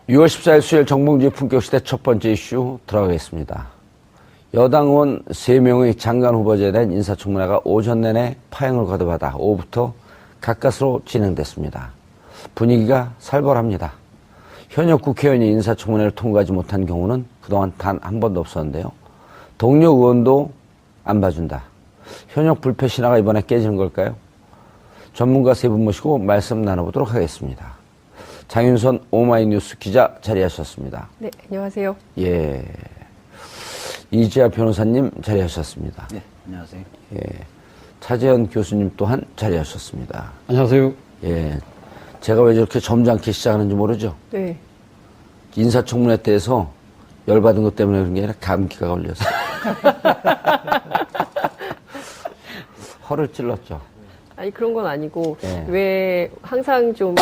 6월 14일 수요일 정봉주의 품격시대 첫 번째 이슈 들어가겠습니다. 여당 의원 3명의 장관 후보자에 대한 인사청문회가 오전 내내 파행을 거듭하다 오후부터 가까스로 진행됐습니다. 분위기가 살벌합니다. 현역 국회의원이 인사청문회를 통과하지 못한 경우는 그동안 단 한 번도 없었는데요. 동료 의원도 안 봐준다. 현역 불패 신화가 이번에 깨지는 걸까요? 전문가 세 분 모시고 말씀 나눠보도록 하겠습니다. 장윤선 오마이뉴스 기자 자리하셨습니다. 네, 안녕하세요. 예. 이지아 변호사님 자리하셨습니다. 네, 안녕하세요. 예. 차재현 교수님 또한 자리하셨습니다. 안녕하세요. 예. 제가 왜 저렇게 점잖게 시작하는지 모르죠? 네. 인사청문회 때에서 열받은 것 때문에 그런 게 아니라 감기가 걸렸어요. 허를 찔렀죠. 아니, 그런 건 아니고, 예. 왜 항상 좀,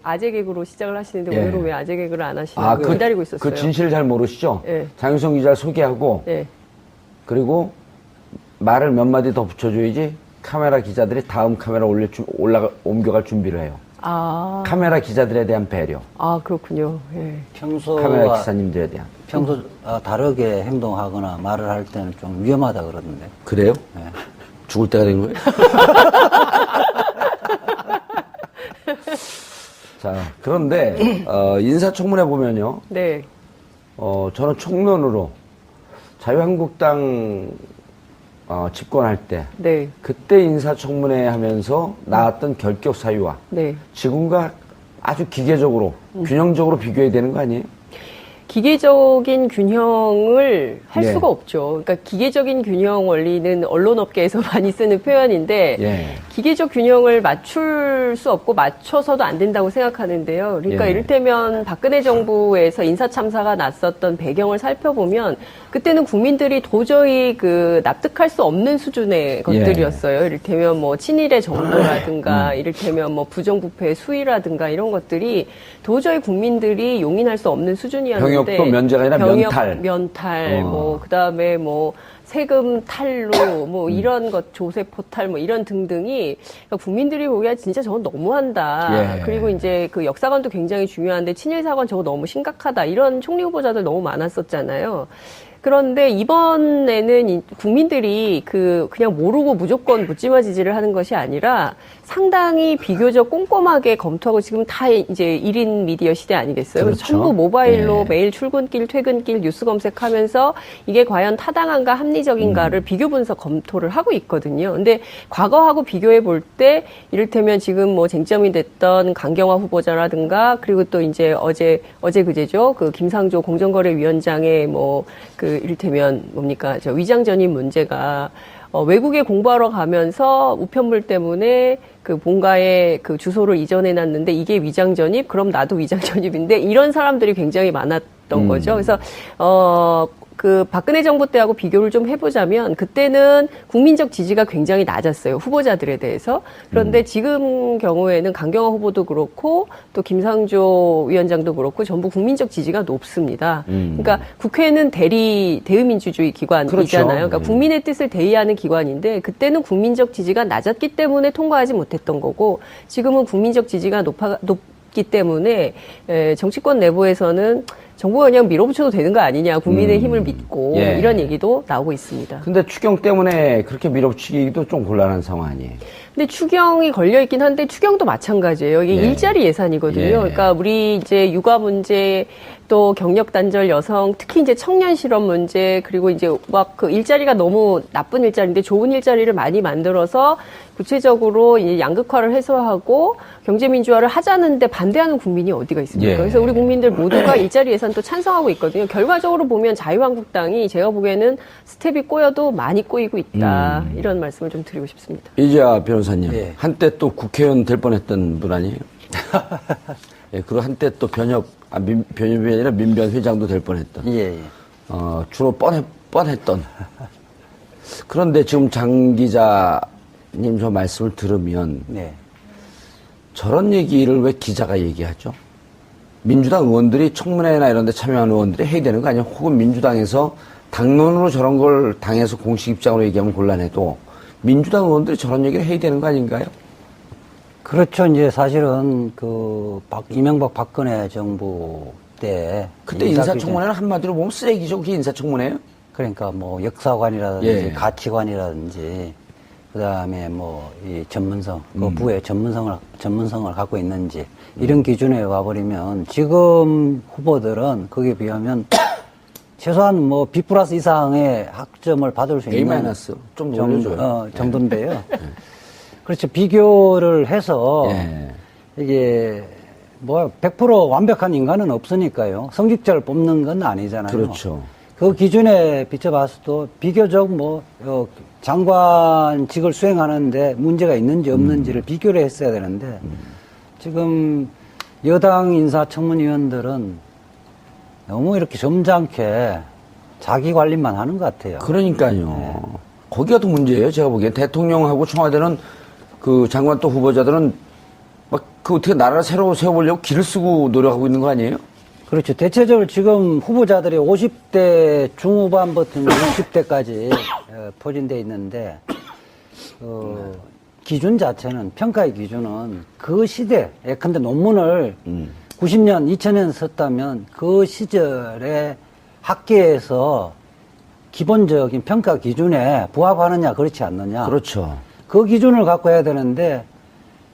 아재 개그로 시작을 하시는데, 예. 오늘은 왜 아재 개그를 안 하시냐고 기다리고 있었어요. 그 진실을 잘 모르시죠? 예. 장윤성 기자를 소개하고, 예. 그리고 말을 몇 마디 더 붙여줘야지 카메라 기자들이 다음 카메라 옮겨갈 준비를 해요. 아. 카메라 기자들에 대한 배려. 아, 그렇군요. 예. 카메라 기사님들에 대한. 평소 다르게 행동하거나 말을 할 때는 좀 위험하다 그러던데. 그래요? 네. 죽을 때가 된 거예요? 자, 그런데, 인사청문회 보면요. 네. 저는 총론으로 자유한국당, 집권할 때, 네. 그때 인사청문회 하면서 나왔던 결격 사유와 네. 지금과 아주 기계적으로, 균형적으로 비교해야 되는 거 아니에요? 기계적인 균형을 할 예. 수가 없죠. 그러니까 기계적인 균형 원리는 언론업계에서 많이 쓰는 표현인데 예. 기계적 균형을 맞출 수 없고 맞춰서도 안 된다고 생각하는데요. 그러니까 예. 이를테면 박근혜 정부에서 인사참사가 났었던 배경을 살펴보면 그때는 국민들이 도저히 납득할 수 없는 수준의 것들이었어요. 이를테면 뭐 친일의 정도라든가 이를테면 뭐 부정부패의 수위라든가 이런 것들이 도저히 국민들이 용인할 수 없는 수준이었는데 병역도 면제가 아니라 면탈. 면탈, 그다음에 세금 탈루, 이런 것, 조세 포탈, 이런 등등이, 그러니까 국민들이 보기에 진짜 저건 너무한다. 예. 그리고 이제 그 역사관도 굉장히 중요한데, 친일사관 저거 너무 심각하다. 이런 총리 후보자들 너무 많았었잖아요. 그런데 이번에는 국민들이 그냥 모르고 무조건 묻지마 지지를 하는 것이 아니라 상당히 비교적 꼼꼼하게 검토하고 지금 다 이제 1인 미디어 시대 아니겠어요? 그렇죠. 전부 모바일로 네. 매일 출근길, 퇴근길 뉴스 검색하면서 이게 과연 타당한가 합리적인가를 비교 분석 검토를 하고 있거든요. 근데 과거하고 비교해 볼 때 이를테면 지금 뭐 쟁점이 됐던 강경화 후보자라든가 그리고 또 이제 어제 그제죠. 김상조 공정거래위원장의 이를테면 뭡니까? 위장 전입 문제가 외국에 공부하러 가면서 우편물 때문에 본가에 주소를 이전해 놨는데 이게 위장 전입? 그럼 나도 위장 전입인데 이런 사람들이 굉장히 많았던 거죠. 그래서 박근혜 정부 때하고 비교를 좀 해보자면 그때는 국민적 지지가 굉장히 낮았어요. 후보자들에 대해서. 그런데 지금 경우에는 강경화 후보도 그렇고 또 김상조 위원장도 그렇고 전부 국민적 지지가 높습니다. 그러니까 국회는 대의민주주의 기관이잖아요. 그렇죠. 그러니까 국민의 뜻을 대의하는 기관인데 그때는 국민적 지지가 낮았기 때문에 통과하지 못했던 거고 지금은 국민적 지지가 높기 때문에 정치권 내부에서는 정부가 그냥 밀어붙여도 되는 거 아니냐. 국민의 힘을 믿고 예. 이런 얘기도 나오고 있습니다. 근데 추경 때문에 그렇게 밀어붙이기도 좀 곤란한 상황 아니에요? 근데 추경이 걸려있긴 한데 추경도 마찬가지예요. 이게 예. 일자리 예산이거든요. 예. 그러니까 우리 이제 육아 문제 또 경력 단절 여성 특히 이제 청년 실업 문제 그리고 이제 일자리가 너무 나쁜 일자리인데 좋은 일자리를 많이 만들어서 구체적으로 이제 양극화를 해소하고 경제민주화를 하자는데 반대하는 국민이 어디가 있습니까? 예. 그래서 우리 국민들 모두가 일자리 예산도 찬성하고 있거든요. 결과적으로 보면 자유한국당이 제가 보기에는 스텝이 꼬여도 많이 꼬이고 있다. 이런 말씀을 좀 드리고 싶습니다. 이지아 변호사님, 예. 한때 또 국회의원 될 뻔했던 분 아니에요? 예, 그리고 한때 또 변협이 아니라 민변 회장도 될 뻔했던. 예, 예. 주로 뻔했던. 그런데 지금 장 기자님 저 말씀을 들으면 네. 저런 얘기를 왜 기자가 얘기하죠? 민주당 의원들이 청문회나 이런 데 참여한 의원들이 해야 되는 거 아니에요? 혹은 민주당에서 당론으로 저런 걸 당에서 공식 입장으로 얘기하면 곤란해도 민주당 의원들이 저런 얘기를 해야 되는 거 아닌가요? 그렇죠. 이제 사실은 이명박 박근혜 정부 때 그때 인사청문회는 한마디로 보면 쓰레기죠. 그게 인사청문회예요? 그러니까 뭐 역사관이라든지 예. 가치관이라든지 그다음에 뭐 이 전문성, 그 부의 전문성을 갖고 있는지 이런 기준에 와버리면 지금 후보들은 거기에 비하면 최소한 뭐 B+ 이상의 학점을 받을 수 A- 있는 좀 올려줘요. 정도인데요. 그렇죠. 비교를 해서 예. 이게 뭐 100% 완벽한 인간은 없으니까요. 성직자를 뽑는 건 아니잖아요. 그렇죠. 그 기준에 비춰봤어도 비교적 장관직을 수행하는데 문제가 있는지 없는지를 비교를 했어야 되는데 지금 여당 인사청문위원들은 너무 이렇게 점잖게 자기 관리만 하는 것 같아요. 그러니까요. 거기가 더 문제예요. 제가 보기엔 대통령하고 청와대는 그 장관 또 후보자들은 막 어떻게 나라를 새로 세워보려고 길을 쓰고 노력하고 있는 거 아니에요? 그렇죠. 대체적으로 지금 후보자들이 50대 중후반부터 60대까지 포진되어 있는데 기준 자체는 평가의 기준은 그 시대 예컨대 논문을 90년, 2000년 썼다면 그 시절에 학계에서 기본적인 평가 기준에 부합하느냐 그렇지 않느냐. 그렇죠. 그 기준을 갖고 해야 되는데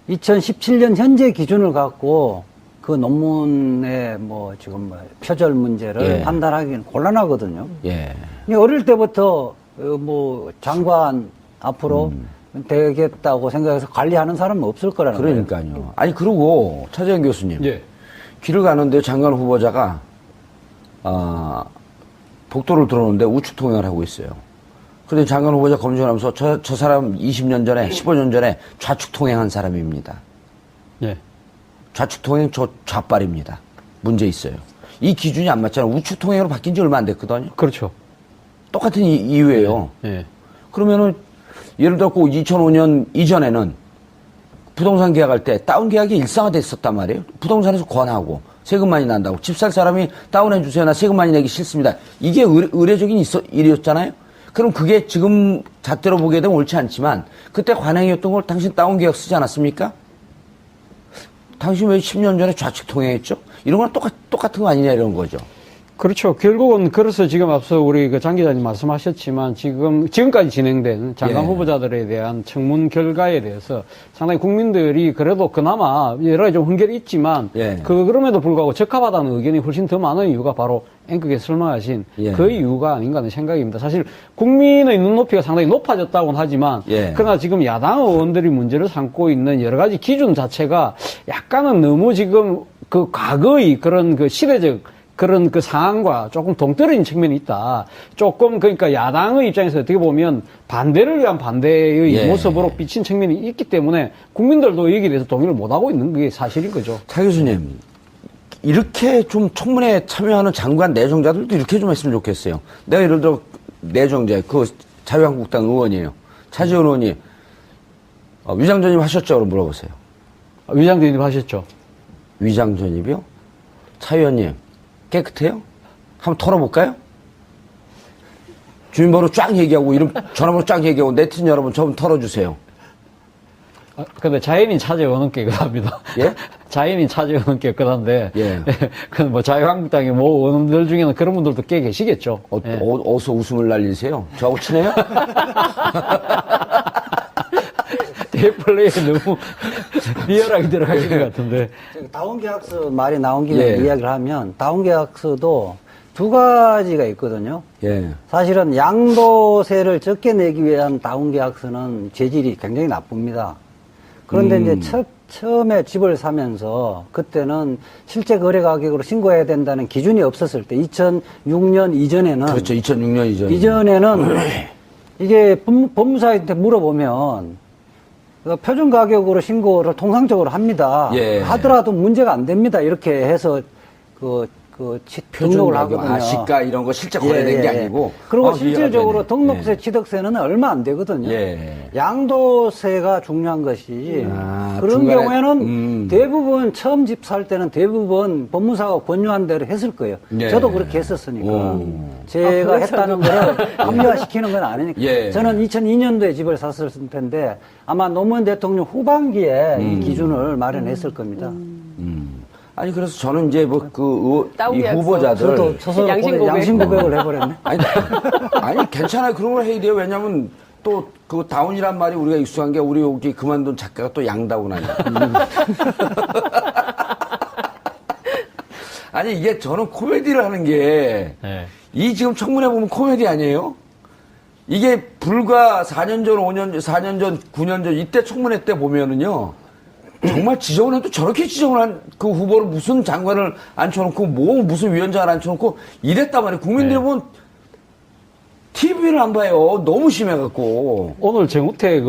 2017년 현재 기준을 갖고 그 논문의 지금 표절 문제를 예. 판단하기는 곤란하거든요. 예. 어릴 때부터 장관 앞으로 되겠다고 생각해서 관리하는 사람은 없을 거라는 거예요. 그러니까요. 아니, 그리고 차재현 교수님. 예. 길을 가는데 장관 후보자가, 복도를 들어오는데 우측 통행을 하고 있어요. 그런데 장관 후보자 검증하면서 저 사람 20년 전에, 15년 전에 좌측 통행한 사람입니다. 예. 좌측 통행 좌빨입니다. 문제 있어요. 이 기준이 안 맞잖아요. 우측 통행으로 바뀐 지 얼마 안 됐거든요. 그렇죠. 똑같은 이유예요. 예. 그러면은 예를 들어 2005년 이전에는 부동산 계약할 때 다운 계약이 일상화됐었단 말이에요. 부동산에서 권하고 세금 많이 난다고 집 살 사람이 다운해 주세요. 나 세금 많이 내기 싫습니다. 이게 의례적인 일이었잖아요. 그럼 그게 지금 잣대로 보게 되면 옳지 않지만 그때 관행이었던 걸 당신 다운 계약 쓰지 않았습니까? 당신 왜 10년 전에 좌측 통행했죠? 이런 거랑 똑같은 거 아니냐 이런 거죠. 그렇죠. 결국은 그래서 지금 앞서 우리 장 기자님 말씀하셨지만 지금까지 진행된 장관 예. 후보자들에 대한 청문 결과에 대해서 상당히 국민들이 그래도 그나마 여러 가지 좀 훈결이 있지만 예. 그럼에도 불구하고 적합하다는 의견이 훨씬 더 많은 이유가 바로 앵커께서 설명하신 예. 그 이유가 아닌가 하는 생각입니다. 사실 국민의 눈높이가 상당히 높아졌다고는 하지만 예. 그러나 지금 야당 의원들이 문제를 삼고 있는 여러 가지 기준 자체가 약간은 너무 지금 그 과거의 그런 그 시대적 그런 그 상황과 조금 동떨어진 측면이 있다. 조금 그러니까 야당의 입장에서 어떻게 보면 반대를 위한 반대의 예. 모습으로 비친 측면이 있기 때문에 국민들도 여기에 대해서 동의를 못하고 있는 게 사실인 거죠. 차 교수님, 이렇게 좀 청문회에 참여하는 장관 내정자들도 이렇게 좀 했으면 좋겠어요. 내가 예를 들어 내정자, 자유한국당 의원이에요. 차지원 의원이 위장 전입 하셨죠? 그럼 물어보세요. 위장 전입하셨죠? 위장 전입이요? 차 의원님, 깨끗해요? 한번 털어볼까요? 주민번호 쫙 얘기하고, 이름, 전화번호 쫙 얘기하고, 네티즌 여러분, 좀 털어주세요. 근데 자연인 차재원은 깨끗합니다. 예? 자연인 차재원은 깨끗한데, 예. 자유한국당의 의원들 중에는 그런 분들도 꽤 계시겠죠. 예. 어디서 웃음을 날리세요? 저하고 친해요? 대플레이에 너무 리얼하게 들어가신 것 같은데. 다운계약서 말이 나온 김에 예. 이야기를 하면 다운계약서도 두 가지가 있거든요. 예. 사실은 양도세를 적게 내기 위한 다운계약서는 재질이 굉장히 나쁩니다. 그런데 이제 처음에 집을 사면서 그때는 실제 거래 가격으로 신고해야 된다는 기준이 없었을 때 2006년 이전에는 그렇죠. 2006년 이전에는 이게 법무사한테 물어보면 표준 가격으로 신고를 통상적으로 합니다. 예. 하더라도 문제가 안 됩니다. 이렇게 해서 등록을 하거든요. 시가 이런 거 실제 거래된 게 아니고. 그리고 실질적으로 이해가 되네. 등록세, 취득세는 얼마 안 되거든요. 예. 양도세가 중요한 것이지. 그런 중간에, 경우에는 대부분 처음 집 살 때는 대부분 법무사가 권유한 대로 했을 거예요. 예. 저도 그렇게 했었으니까. 제가 했다는 거를 합리화시키는 건 아니니까. 예. 저는 2002년도에 집을 샀을 텐데 아마 노무현 대통령 후반기에 이 기준을 마련했을 겁니다. 아니, 그래서 저는 이제 뭐 이 따오기약서. 후보자들. 저도 스스로 양심 고백. 양심 고백을 해버렸네. 아니, 괜찮아요. 그런 걸 해야 돼요. 왜냐면 또 그 다운이란 말이 우리가 익숙한 게 우리 여기 그만둔 작가가 또 양다운 아니야. 아니, 이게 저는 코미디를 하는 게, 이 지금 청문회 보면 코미디 아니에요? 이게 불과 4년 전, 5년, 4년 전, 9년 전, 이때 청문회 때 보면은요, 정말 지정을 해도 저렇게 지정을 한 그 후보를 무슨 장관을 앉혀놓고, 무슨 위원장을 앉혀놓고 이랬단 말이에요. 국민들이 보면 TV를 안 봐요. 너무 심해갖고. 오늘 정우택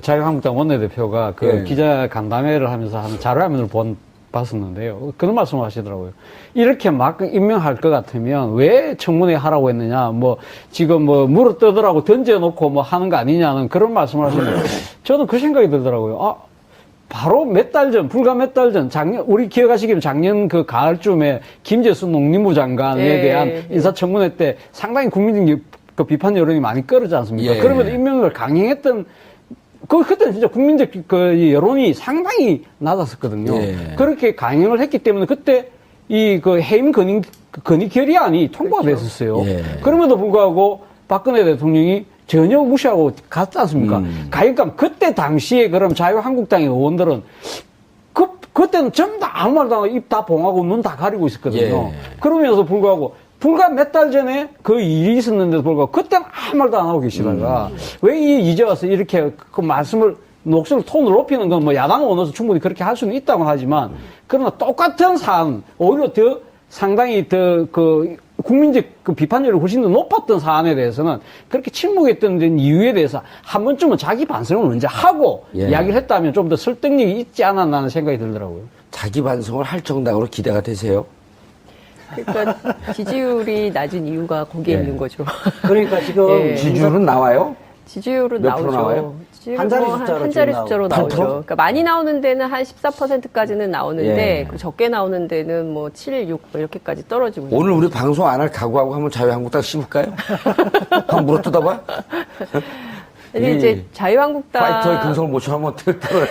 자유한국당 원내대표가 예. 기자 간담회를 하면서 하는 자료화면을 봤었는데요. 그런 말씀을 하시더라고요. 이렇게 막 임명할 것 같으면 왜 청문회 하라고 했느냐, 지금 물어 뜯으라고 던져놓고 하는 거 아니냐는 그런 말씀을 하시는데, 저는 그 생각이 들더라고요. 바로 불과 몇 달 전, 우리 기억하시기로 작년 그 가을쯤에 김재수 농림부 장관에 예, 대한 예. 인사청문회 때 상당히 국민적 그 비판 여론이 많이 끌어지 않습니까? 예. 그러면서 임명을 강행했던, 그때는 진짜 국민적 그 여론이 상당히 낮았었거든요. 예. 그렇게 강행을 했기 때문에 그때 해임 건의 결의안이 통과가 됐었어요. 예. 그럼에도 불구하고 박근혜 대통령이 전혀 무시하고 갔지 않습니까? 가니까 그때 당시에 그럼 자유한국당의 의원들은 그때는 전부 다 아무 말도 안 하고 입 다 봉하고 눈 다 가리고 있었거든요. 예. 그러면서 불구하고 불과 몇 달 전에 그 일이 있었는데도 불구하고 그때는 아무 말도 안 하고 계시다가 왜 이제 와서 이렇게 그 말씀을 목소리 톤을 높이는 건 야당 의원으로서 충분히 그렇게 할 수는 있다고 하지만 그러나 똑같은 사안 오히려 상당히 국민적 그 비판율이 훨씬 더 높았던 사안에 대해서는 그렇게 침묵했던 이유에 대해서 한 번쯤은 자기 반성을 먼저 하고 예. 이야기를 했다면 좀 더 설득력이 있지 않았나 하는 생각이 들더라고요. 자기 반성을 할 정당으로 기대가 되세요? 그러니까 지지율이 낮은 이유가 거기에 예. 있는 거죠. 그러니까 지금 예. 지지율은 나와요? 지지율은 몇 프로 나오죠. 나와요? 지지율은 한 자리 뭐 숫자로 한 자리 지금 숫자로 나오고. 나오죠. 8%? 그러니까 많이 나오는 데는 한 14%까지는 나오는데 예. 그 적게 나오는 데는 7, 6 이렇게까지 떨어지고 있는 오늘 우리 방송 안 할 각오하고 한번 자유한국당 씹을까요? 한번 물어 뜯어봐? 근데 이제 자유한국당 파이터의 근성을 못 쳐하면 어떻게 떨어요?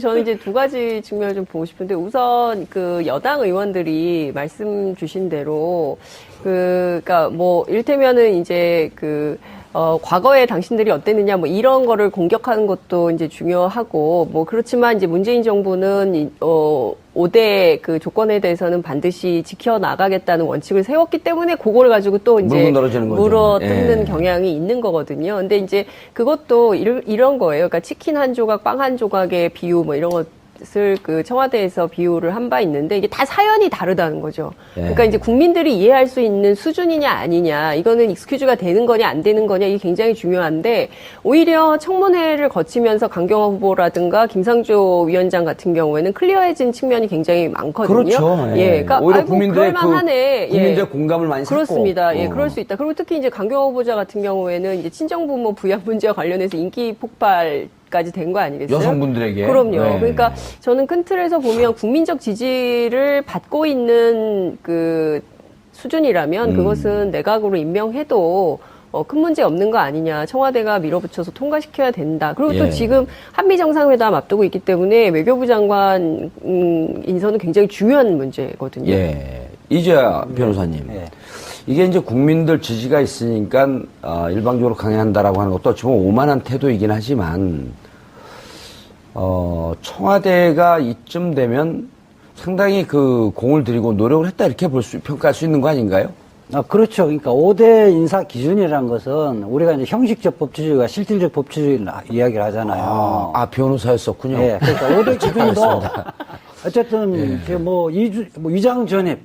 저는 이제 두 가지 측면을 좀 보고 싶은데 우선 그 여당 의원들이 말씀 주신 대로 그러니까 이를테면은 이제 과거에 당신들이 어땠느냐 이런 거를 공격하는 것도 이제 중요하고 그렇지만 이제 문재인 정부는 5대 그 조건에 대해서는 반드시 지켜나가겠다는 원칙을 세웠기 때문에 그걸 가지고 또 이제 물고 늘어지는 거죠. 물어뜯는 예. 경향이 있는 거거든요. 근데 이제 그것도 이런 거예요. 그러니까 치킨 한 조각, 빵 한 조각의 비유 이런 것을 그 청와대에서 비유를 한 바 있는데 이게 다 사연이 다르다는 거죠. 예. 그러니까 이제 국민들이 이해할 수 있는 수준이냐 아니냐, 이거는 익스큐즈가 되는 거냐 안 되는 거냐 이게 굉장히 중요한데 오히려 청문회를 거치면서 강경화 후보라든가 김상조 위원장 같은 경우에는 클리어해진 측면이 굉장히 많거든요. 그렇죠. 예. 그러니까 오히려 아이고, 국민들의 그럴만하네. 국민들의 공감을 많이 샀고. 그렇습니다. 예, 그럴 수 있다. 그리고 특히 이제 강경화 후보자 같은 경우에는 이제 친정부모 부양 문제와 관련해서 인기 폭발까지 된 거 아니겠어요? 여성분들에게. 그럼요. 네. 그러니까 저는 큰 틀에서 보면 국민적 지지를 받고 있는 그 수준이라면 그것은 내각으로 임명해도 큰 문제 없는 거 아니냐. 청와대가 밀어붙여서 통과시켜야 된다. 그리고 또 예. 지금 한미 정상회담 앞두고 있기 때문에 외교부 장관 인선은 굉장히 중요한 문제거든요. 예. 이재하 변호사님. 예. 이게 이제 국민들 지지가 있으니까 일방적으로 강행한다라고 하는 것도 어찌 보면 오만한 태도이긴 하지만 청와대가 이쯤 되면 상당히 그 공을 들이고 노력을 했다 이렇게 평가할 수 있는 거 아닌가요? 그렇죠. 그러니까 5대 인사 기준이라는 것은 우리가 이제 형식적 법치주의가 실질적 법치주의를 이야기를 하잖아요. 변호사였었군요. 예. 그러니까 5대 기준도 어쨌든 위장 전입,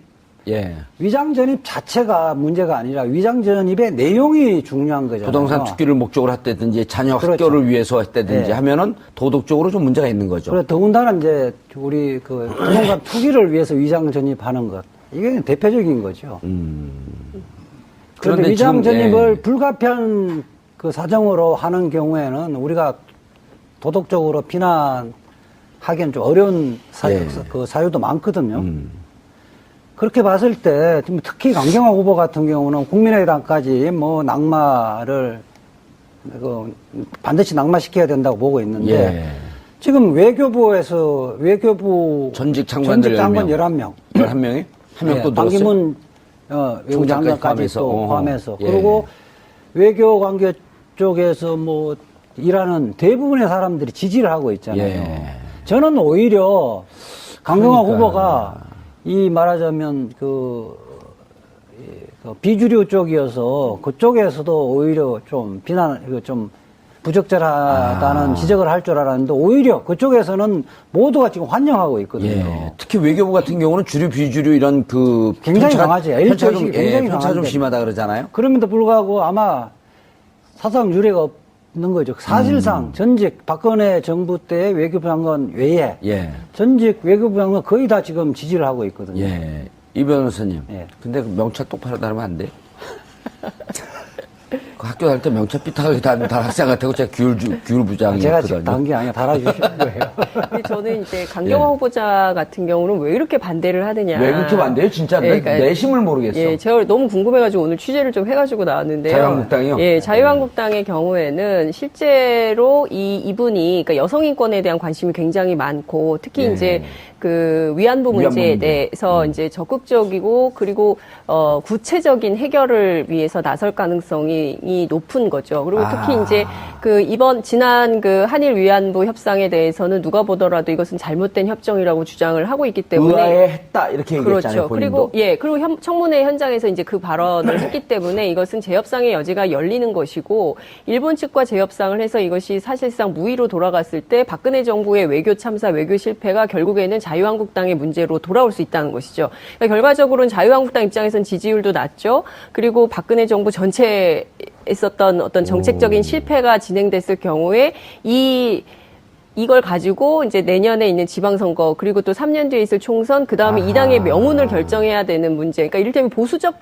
예. 위장 전입 자체가 문제가 아니라 위장 전입의 내용이 중요한 거잖아요. 부동산 투기를 목적으로 했다든지 자녀 그렇죠. 학교를 위해서 했다든지 네. 하면은 도덕적으로 좀 문제가 있는 거죠. 그래 더군다나 이제 우리 그 부동산 투기를 위해서 위장 전입하는 것 이게 대표적인 거죠. 그런데 위장 지금, 전입을 예. 불가피한 그 사정으로 하는 경우에는 우리가 도덕적으로 비난하기는 좀 어려운 예. 그 사유도 많거든요. 그렇게 봤을 때 지금 특히 강경화 후보 같은 경우는 국민의당까지 뭐 낙마를 그 반드시 낙마시켜야 된다고 보고 있는데 예. 지금 외교부에서 외교부 전직 장관들 장관 11명. 11명 11명이? 한 명 또 늘었어요? 반기문 외무장관까지 포함해서. 또 포함해서 예. 그리고 외교 관계 쪽에서 뭐 일하는 대부분의 사람들이 지지를 하고 있잖아요. 예. 저는 오히려 강경화 그러니까. 후보가 이 말하자면 그 비주류 쪽이어서 그쪽에서도 오히려 좀 좀 부적절하다는 지적을 할 줄 알았는데 오히려 그쪽에서는 모두가 지금 환영하고 있거든요. 예. 특히 외교부 같은 경우는 주류 비주류 이런 그 굉장히 강하죠. 편차 좀, 굉장히 편차 좀 강한데. 심하다 그러잖아요. 그럼에도 불구하고 아마 사상 유례가 없는 거죠. 사실상 전직 박근혜 정부 때 외교부 장관 외에 예. 전직 외교부 장관 거의 다 지금 지지를 하고 있거든요. 예. 이 변호사님. 예. 근데 그 명찰 똑바로 다니면 안 돼? 그 학교 다닐 때 명찰 삐딱하게 다니는 학생 같아고 제가 규율 제가 부장이었거든요. 지금 단 게 아니라 달아주시는 거예요. 근데 저는 이제 강경화 예. 후보자 같은 경우는 왜 이렇게 반대를 하느냐. 왜 그렇게 반대해요? 진짜 예, 그러니까 내심을 모르겠어. 예, 제가 너무 궁금해가지고 오늘 취재를 좀 해가지고 나왔는데요. 자유한국당이요? 예, 자유한국당의 경우에는 실제로 이분이, 그러니까 여성 인권에 대한 관심이 굉장히 많고, 특히 예. 이제 그 위안부 문제에 문제. 대해서 이제 적극적이고, 그리고, 구체적인 해결을 위해서 나설 가능성이 높은 거죠. 그리고 특히 아. 이제 그 지난 그 한일 위안부 협상에 대해서는 누가 보더라도 이것은 잘못된 협정이라고 주장을 하고 있기 때문에. 의아해 했다 이렇게 얘기했잖아요. 그렇죠. 본인도. 그리고 청문회 현장에서 이제 그 발언을 했기 때문에 이것은 재협상의 여지가 열리는 것이고 일본 측과 재협상을 해서 이것이 사실상 무의로 돌아갔을 때 박근혜 정부의 외교 참사, 외교 실패가 결국에는 자유한국당의 문제로 돌아올 수 있다는 것이죠. 그러니까 결과적으로는 자유한국당 입장에서는 지지율도 낮죠. 그리고 박근혜 정부 전체에 있었던 어떤 정책적인 실패가 진행됐을 경우에 이걸 가지고 이제 내년에 있는 지방선거 그리고 또 3년 뒤에 있을 총선 그다음에 이 당의 명운을 결정해야 되는 문제. 그러니까 이를테면 보수적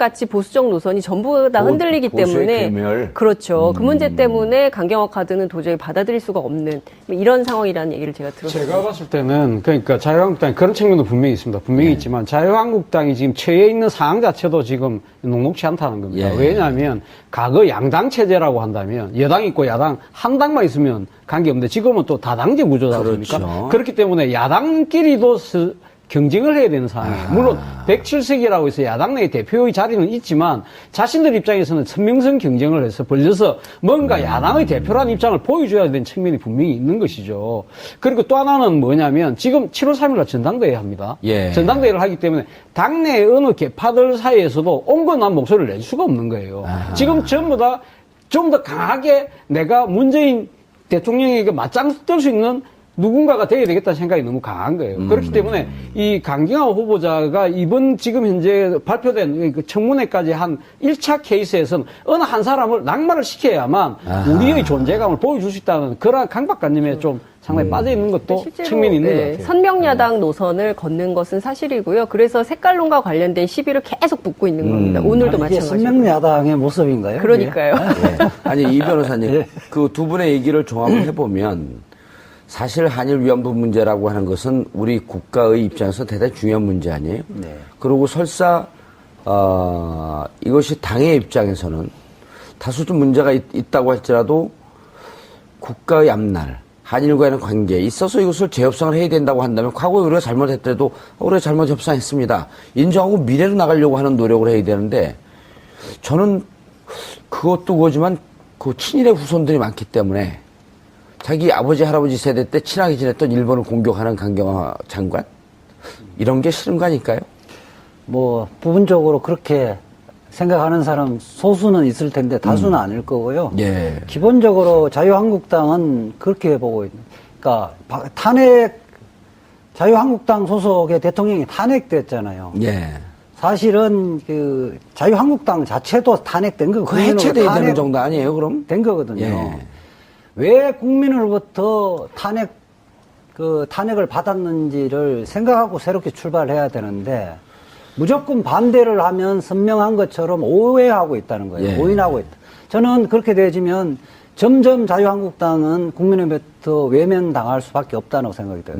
노선이 전부 다 흔들리기 보수의 때문에 괴멸. 그렇죠. 그 문제 때문에 강경화 카드는 도저히 받아들일 수가 없는 이런 상황이라는 얘기를 제가 들었어요. 제가 봤을 때는 그러니까 자유한국당이 그런 측면도 분명히 있습니다. 분명히 있지만 자유한국당이 지금 처해 있는 상황 자체도 지금 녹록치 않다는 겁니다. 예. 왜냐하면 과거 양당 체제라고 한다면 여당 있고 야당 한 당만 있으면 관계없는데 지금은 또 다당제 구조다 보니까 그렇죠. 그렇기 때문에 야당끼리도 경쟁을 해야 되는 상황이에요. 물론 107석이라고 해서 야당 내 대표의 자리는 있지만 자신들 입장에서는 선명성 경쟁을 해서 벌려서 뭔가 야당의 대표라는 입장을 보여줘야 되는 측면이 분명히 있는 것이죠. 그리고 또 하나는 뭐냐면 지금 7월 3일날 전당대회 합니다. 예. 전당대회를 하기 때문에 당내 어느 계파들 사이에서도 온건한 목소리를 낼 수가 없는 거예요. 지금 전부 다 좀 더 강하게 내가 문재인 대통령에게 맞짱 뜰 수 있는 누군가가 돼야 되겠다는 생각이 너무 강한 거예요. 그렇기 때문에 이 강경화 후보자가 이번 지금 현재 발표된 그 청문회까지 한 1차 케이스에서는 어느 한 사람을 낙마를 시켜야만 우리의 존재감을 보여줄 수 있다는 그런 강박관념에 좀 상당히 빠져 있는 것도 측면이 있는 것 같아요. 선명야당 노선을 걷는 것은 사실이고요. 그래서 색깔론과 관련된 시비를 계속 붙고 있는 겁니다. 오늘도 이게 마찬가지고. 선명야당의 모습인가요? 그러니까요. 예. 아니 이 변호사님 예. 그 두 분의 얘기를 종합을 해보면 사실 한일 위안부 문제라고 하는 것은 우리 국가의 입장에서 대단히 중요한 문제 아니에요? 네. 그리고 설사 이것이 당의 입장에서는 다소 좀 문제가 있다고 할지라도 국가의 앞날 한일과의 관계에 있어서 이것을 재협상을 해야 된다고 한다면 과거에 우리가 잘못했더라도 우리가 잘못 협상했습니다. 인정하고 미래로 나가려고 하는 노력을 해야 되는데 저는 그것도 그거지만 그 친일의 후손들이 많기 때문에 자기 아버지 할아버지 세대 때 친하게 지냈던 일본을 공격하는 강경화 장관 이런 게 싫은 거 아닐까요? 뭐 부분적으로 그렇게 생각하는 사람 소수는 있을 텐데 다수는 아닐 거고요. 예. 기본적으로 자유한국당은 그렇게 보고 있는. 그러니까 자유한국당 소속의 대통령이 탄핵됐잖아요. 예. 사실은 그 자유한국당 자체도 탄핵된 거 그 해체돼야 되는 정도 아니에요, 그럼? 된 거거든요. 예. 왜 국민으로부터 탄핵을 받았는지를 생각하고 새롭게 출발해야 되는데 무조건 반대를 하면 선명한 것처럼 오해하고 있다는 거예요. 예. 오인하고 있다. 저는 그렇게 되어지면 점점 자유한국당은 국민으로부터 외면당할 수밖에 없다고 생각이 돼요.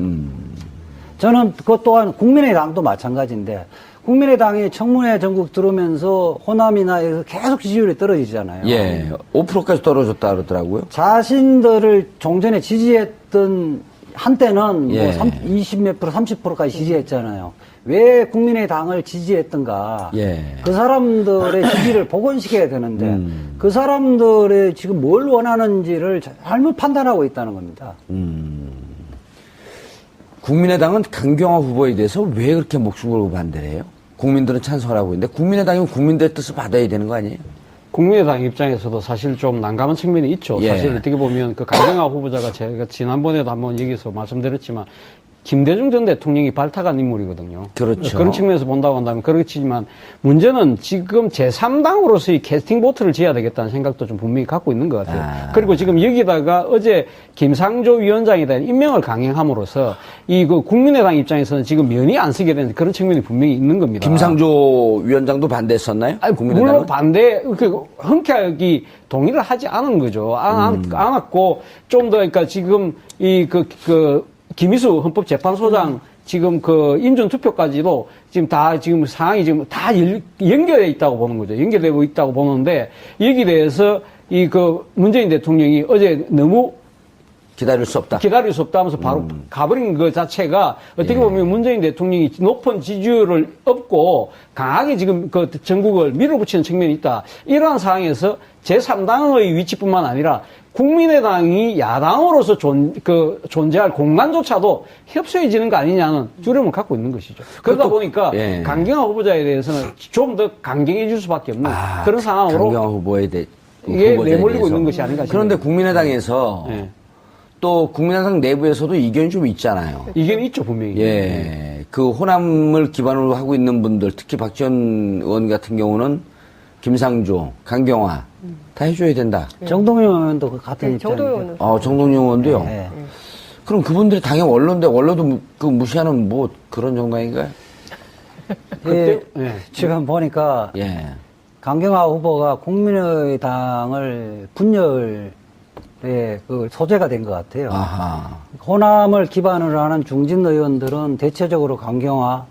저는 그것 또한 국민의당도 마찬가지인데 국민의당이 청문회 전국 들어오면서 호남이나 계속 지지율이 떨어지잖아요. 예. 5%까지 떨어졌다 그러더라고요. 자신들을 종전에 지지했던 한때는 예. 뭐 20몇 프로, 30%까지 지지했잖아요. 왜 국민의당을 지지했던가. 예. 그 사람들의 지지를 복원시켜야 되는데 그 사람들의 지금 뭘 원하는지를 잘못 판단하고 있다는 겁니다. 국민의당은 강경화 후보에 대해서 왜 그렇게 목숨 걸고 반대를 해요? 국민들은 찬성을 하고 있는데 국민의당이면 국민들의 뜻을 받아야 되는 거 아니에요? 국민의당 입장에서도 사실 좀 난감한 측면이 있죠. 예. 사실 어떻게 보면 그 강경화 후보자가 제가 지난번에도 한번 여기서 말씀드렸지만 김대중 전 대통령이 발탁한 인물이거든요. 그렇죠. 그런 측면에서 본다고 한다면 그렇지만 문제는 지금 제3당으로서의 캐스팅 보트를 지어야 되겠다는 생각도 좀 분명히 갖고 있는 것 같아요. 그리고 지금 여기다가 어제 김상조 위원장에 대한 임명을 강행함으로써 이 그 국민의당 입장에서는 지금 면이 안 쓰게 되는 그런 측면이 분명히 있는 겁니다. 김상조 위원장도 반대했었나요? 아니, 국민의당은? 물론 반대, 흔쾌하게 동의를 하지 않은 거죠. 않았고, 좀 더, 그러니까 지금 김희수 헌법재판소장 지금 인준 투표까지도 지금 지금 상황이 지금 다 연결돼 있다고 보는 거죠. 연결되고 있다고 보는데, 여기 대해서 문재인 대통령이 어제 너무 기다릴 수 없다. 기다릴 수 없다 하면서 바로 가버린 것 자체가 어떻게 보면 문재인 대통령이 높은 지지율을 얻고 강하게 지금 전국을 밀어붙이는 측면이 있다. 이러한 상황에서 제3당의 위치뿐만 아니라 국민의당이 야당으로서 존재할 공간조차도 협소해지는 거 아니냐는 두려움을 갖고 있는 것이죠. 그러다 보니까 예. 강경화 후보자에 대해서는 좀 더 강경해질 수밖에 없는 그런 상황으로 강경화 후보에 대해 이게 내몰리고 있는 것이 아닌가 싶습니다. 그런데 국민의당에서 예. 또 국민의당 내부에서도 이견이 좀 있잖아요. 이견이 있죠, 분명히. 예. 그 호남을 기반으로 하고 있는 분들, 특히 박지원 의원 같은 경우는 김상조, 강경화 다 해줘야 된다. 정동영 의원도 같은 네, 입장이죠. 정도요는 정동영 의원도요. 네. 그럼 그분들이 당연히 원로인데 원로도 무시하는 뭐 그런 정당인가요? 예, 예. 지금 보니까 예. 강경화 후보가 국민의당을 분열의 소재가 된 것 같아요. 아하. 호남을 기반으로 하는 중진 의원들은 대체적으로 강경화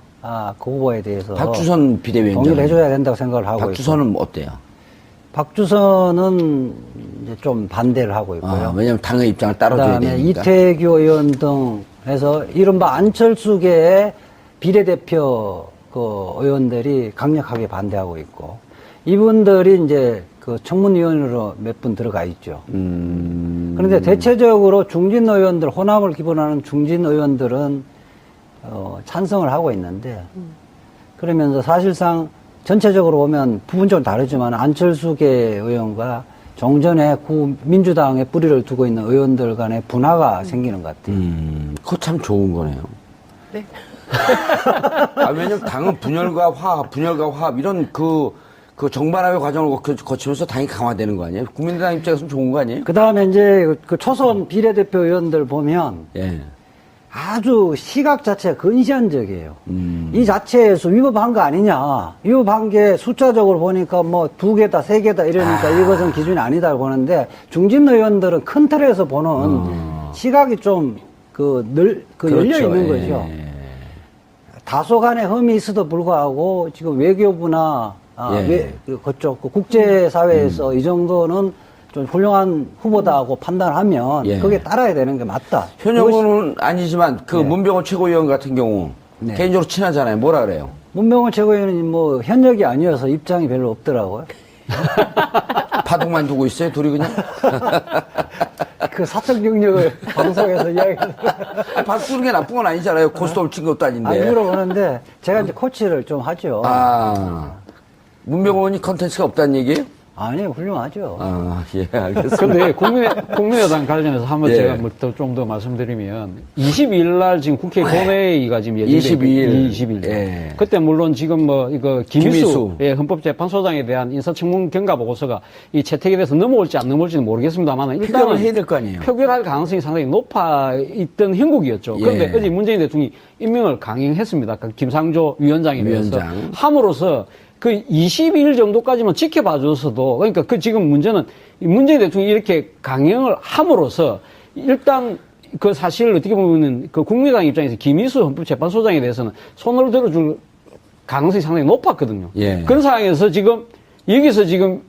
그 후보에 대해서 박주선 비대위원장. 동의를 해줘야 된다고 생각을 하고 박주선은 어때요? 박주선은 이제 좀 반대를 하고 있고요. 왜냐면 당의 입장을 따라줘야 그다음에 되니까. 이태규 의원 등 해서 이른바 안철수계의 비례대표 의원들이 강력하게 반대하고 있고 이분들이 이제 청문위원으로 몇 분 들어가 있죠. 그런데 대체적으로 중진 의원들, 호남을 기본하는 중진 의원들은 찬성을 하고 있는데 그러면서 사실상 전체적으로 보면 부분적으로 다르지만 안철수계 의원과 종전에 민주당에 뿌리를 두고 있는 의원들 간의 분화가 생기는 것 같아요. 그거 참 좋은 거네요. 네. 왜냐면 당은 분열과 화합 이런 그 정반합의 과정을 거치면서 당이 강화되는 거 아니에요? 국민의당 입장에서는 좋은 거 아니에요? 그 다음에 이제 초선 비례대표 의원들 보면 예. 아주 시각 자체가 근시안적이에요. 이 자체에서 위법한 거 아니냐. 위법한 게 숫자적으로 보니까 뭐 2개다, 3개다 이러니까 이것은 기준이 아니다고 보는데 중진 의원들은 큰 틀에서 보는 시각이 좀 그렇죠. 열려 있는 거죠. 예. 다소간의 흠이 있어도 불구하고 지금 외교부나 그쪽 국제사회에서 이 정도는 좀 훌륭한 후보다고 판단하면 그게 따라야 되는 게 맞다. 현역은 아니지만 문병호 최고위원 같은 경우 개인적으로 친하잖아요. 뭐라 그래요? 문병호 최고위원이 뭐 현역이 아니어서 입장이 별로 없더라고요. 바둑만 두고 있어요, 둘이 그냥? 그 사적 경력을 방송에서 이야기해서. 바둑 두는 게 나쁜 건 아니잖아요. 고스톱을 친 것도 아닌데. 물어보는데 제가 이제 코치를 좀 하죠. 문병호 의원이 컨텐츠가 없다는 얘기예요? 아니, 훌륭하죠. 아, 예, 알겠습니다. 근데 국민의당 관련해서 한번 예. 제가 좀 더 말씀드리면 22일 날 지금 국회 본회의가 지금 예정돼 22일. 예. 그때 물론 지금 뭐 이거 김희수 김희수. 예, 헌법재판소장에 대한 인사청문 경과 보고서가 이 채택에 대해서 넘어올지 안 넘어올지는 모르겠습니다만 표결을 일단은 해야 될 거 아니에요. 표결할 가능성이 상당히 높아 있던 형국이었죠. 예. 그런데 어제 문재인 대통령이 임명을 강행했습니다. 그 김상조 위원장에 대해서 위원장. 함으로써 그 22일 정도까지만 지켜봐줘서도 그러니까 그 지금 문제는 문재인 대통령이 이렇게 강행을 함으로써 일단 그 사실 어떻게 보면은 그 국민의당 입장에서 김희수 헌법재판소장에 대해서는 손을 들어줄 가능성이 상당히 높았거든요. 예. 그런 상황에서 지금 여기서 지금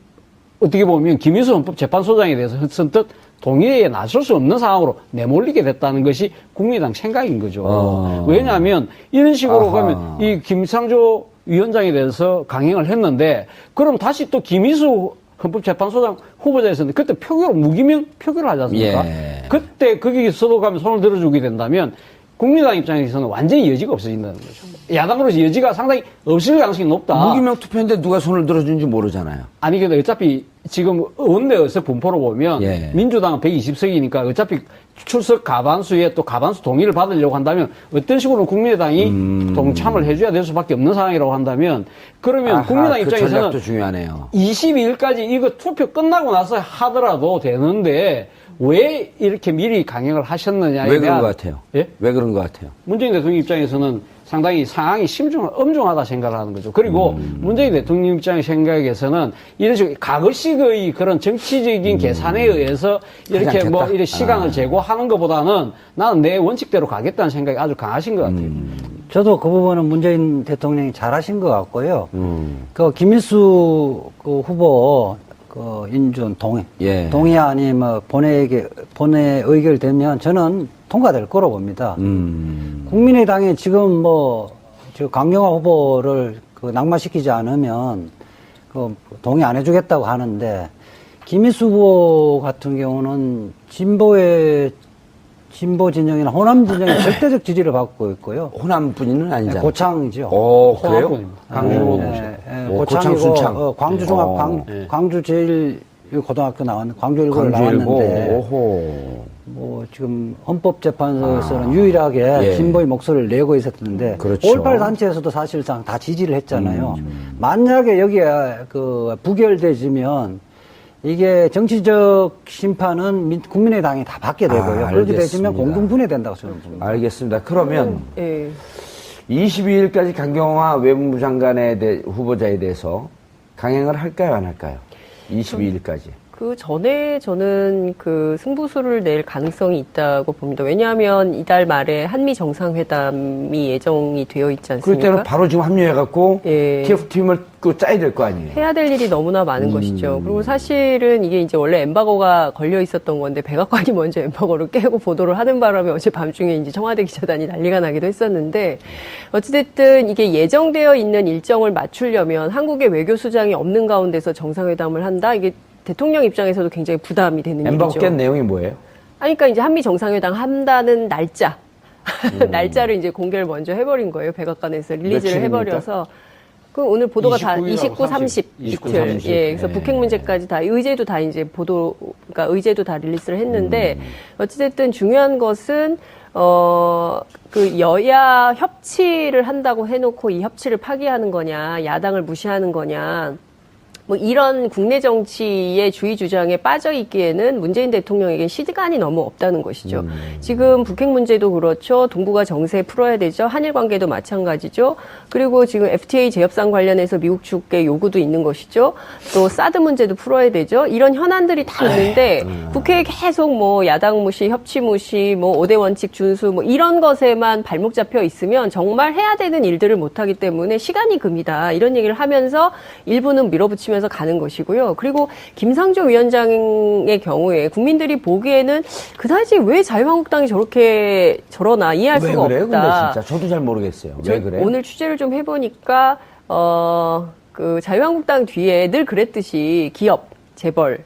어떻게 보면 김희수 헌법재판소장에 대해서 선뜻 동의에 나설 수 없는 상황으로 내몰리게 됐다는 것이 국민의당 생각인 거죠. 왜냐하면 이런 식으로 아하. 가면 이 김상조 위원장에 대해서 강행을 했는데 그럼 다시 또 김희수 헌법재판소장 후보자에 있었는데 그때 무기명 표결을 하지 않습니까? 예. 그때 거기서도 가면 손을 들어주게 된다면 국민의당 입장에서는 완전히 여지가 없어진다는 거죠. 야당으로서 여지가 상당히 없을 가능성이 높다. 무기명 투표인데 누가 손을 들어준지 모르잖아요. 아니, 근데 어차피 지금 원내에서 분포로 보면 예. 민주당은 120석이니까 어차피 출석 가반수에 또 가반수 동의를 받으려고 한다면 어떤 식으로 국민의당이 동참을 해줘야 될 수밖에 없는 상황이라고 한다면 그러면 아하, 국민의당 그 입장에서는 전략도 중요하네요. 22일까지 이거 투표 끝나고 나서 하더라도 되는데 왜 이렇게 미리 강행을 하셨느냐에 왜 그런 대한 것 같아요? 예? 왜 그런 것 같아요? 문재인 대통령 입장에서는 상당히 상황이 엄중하다 생각을 하는 거죠. 그리고 문재인 대통령 입장의 생각에서는 이런 식으로 과거식의 그런 정치적인 계산에 의해서 이렇게 하지 뭐 않겠다. 이런 시간을 제고하는 것보다는 나는 내 원칙대로 가겠다는 생각이 아주 강하신 것 같아요. 저도 그 부분은 문재인 대통령이 잘하신 것 같고요. 그 김일수 그 후보 그 인준 예. 동의안이 뭐 본회 의결되면 저는 통과될 거로 봅니다. 국민의당이 지금 뭐 저 강경화 후보를 그 낙마시키지 않으면 그 동의 안 해주겠다고 하는데 김일수 후보 같은 경우는 진보 진영이나 호남 진영의 절대적 지지를 받고 있고요. 호남 분은 아니잖아요. 고창이죠. 오, 그래요? 호남권입니다. 강주 오, 고창이고 고창, 순창. 광주 광주 제일 고등학교 나왔는데 광주 일고를 광주일보. 나왔는데 오호. 뭐 지금 헌법재판소에서는 유일하게 예. 진보의 목소리를 내고 있었는데 그렇죠. 올팔 단체에서도 사실상 다 지지를 했잖아요. 만약에 여기에 그 부결되지면 이게 정치적 심판은 국민의당이 다 받게 되고요. 그렇게 되지만 알겠습니다. 공동분해된다고 저는 봅니다. 알겠습니다. 그러면 예. 22일까지 강경화 외무부 장관의 후보자에 대해서 강행을 할까요, 안 할까요? 22일까지. 그 전에 저는 그 승부수를 낼 가능성이 있다고 봅니다. 왜냐하면 이달 말에 한미 정상회담이 예정이 되어 있지 그럴 때는 않습니까? 바로 지금 합류해갖고 예. TF팀을 짜야 될 거 아니에요? 해야 될 일이 너무나 많은 것이죠. 그리고 사실은 이게 이제 원래 엠바고가 걸려 있었던 건데 백악관이 먼저 엠바고를 깨고 보도를 하는 바람에 어제 밤중에 이제 청와대 기자단이 난리가 나기도 했었는데 어찌됐든 이게 예정되어 있는 일정을 맞추려면 한국의 외교수장이 없는 가운데서 정상회담을 한다? 이게 대통령 입장에서도 굉장히 부담이 되는 엠바고 일이죠. 깬 내용이 뭐예요? 아니, 그러니까 이제 한미 정상회담 한다는 날짜. 날짜를 이제 공개를 먼저 해버린 거예요. 백악관에서 릴리즈를 며칠입니까? 해버려서. 그 오늘 보도가 다 29일 하고 29, 30 29, 이틀. 30. 예, 그래서 예. 북핵 문제까지 다, 의제도 다 이제 그러니까 의제도 다 릴리스를 했는데, 어찌됐든 중요한 것은, 그 여야 협치를 한다고 해놓고 이 협치를 파기하는 거냐, 야당을 무시하는 거냐, 뭐 이런 국내 정치의 주의 주장에 빠져 있기에는 문재인 대통령에게 시간이 너무 없다는 것이죠. 지금 북핵 문제도 그렇죠. 동북아 정세 풀어야 되죠. 한일 관계도 마찬가지죠. 그리고 지금 FTA 재협상 관련해서 미국 측의 요구도 있는 것이죠. 또 사드 문제도 풀어야 되죠. 이런 현안들이 다 있는데 국회에 계속 뭐 야당 무시, 협치 무시, 뭐 5대 원칙 준수 뭐 이런 것에만 발목 잡혀 있으면 정말 해야 되는 일들을 못하기 때문에 시간이 금이다. 이런 얘기를 하면서 일부는 밀어붙이면서 가는 것이고요. 그리고 김상조 위원장의 경우에 국민들이 보기에는 그다지 왜 자유한국당이 저러나 이해할 왜 수가 그래요? 없다. 근데 진짜 저도 잘 모르겠어요. 왜 그래요? 오늘 취재를 좀 해보니까 그 자유한국당 뒤에 늘 그랬듯이 기업, 재벌이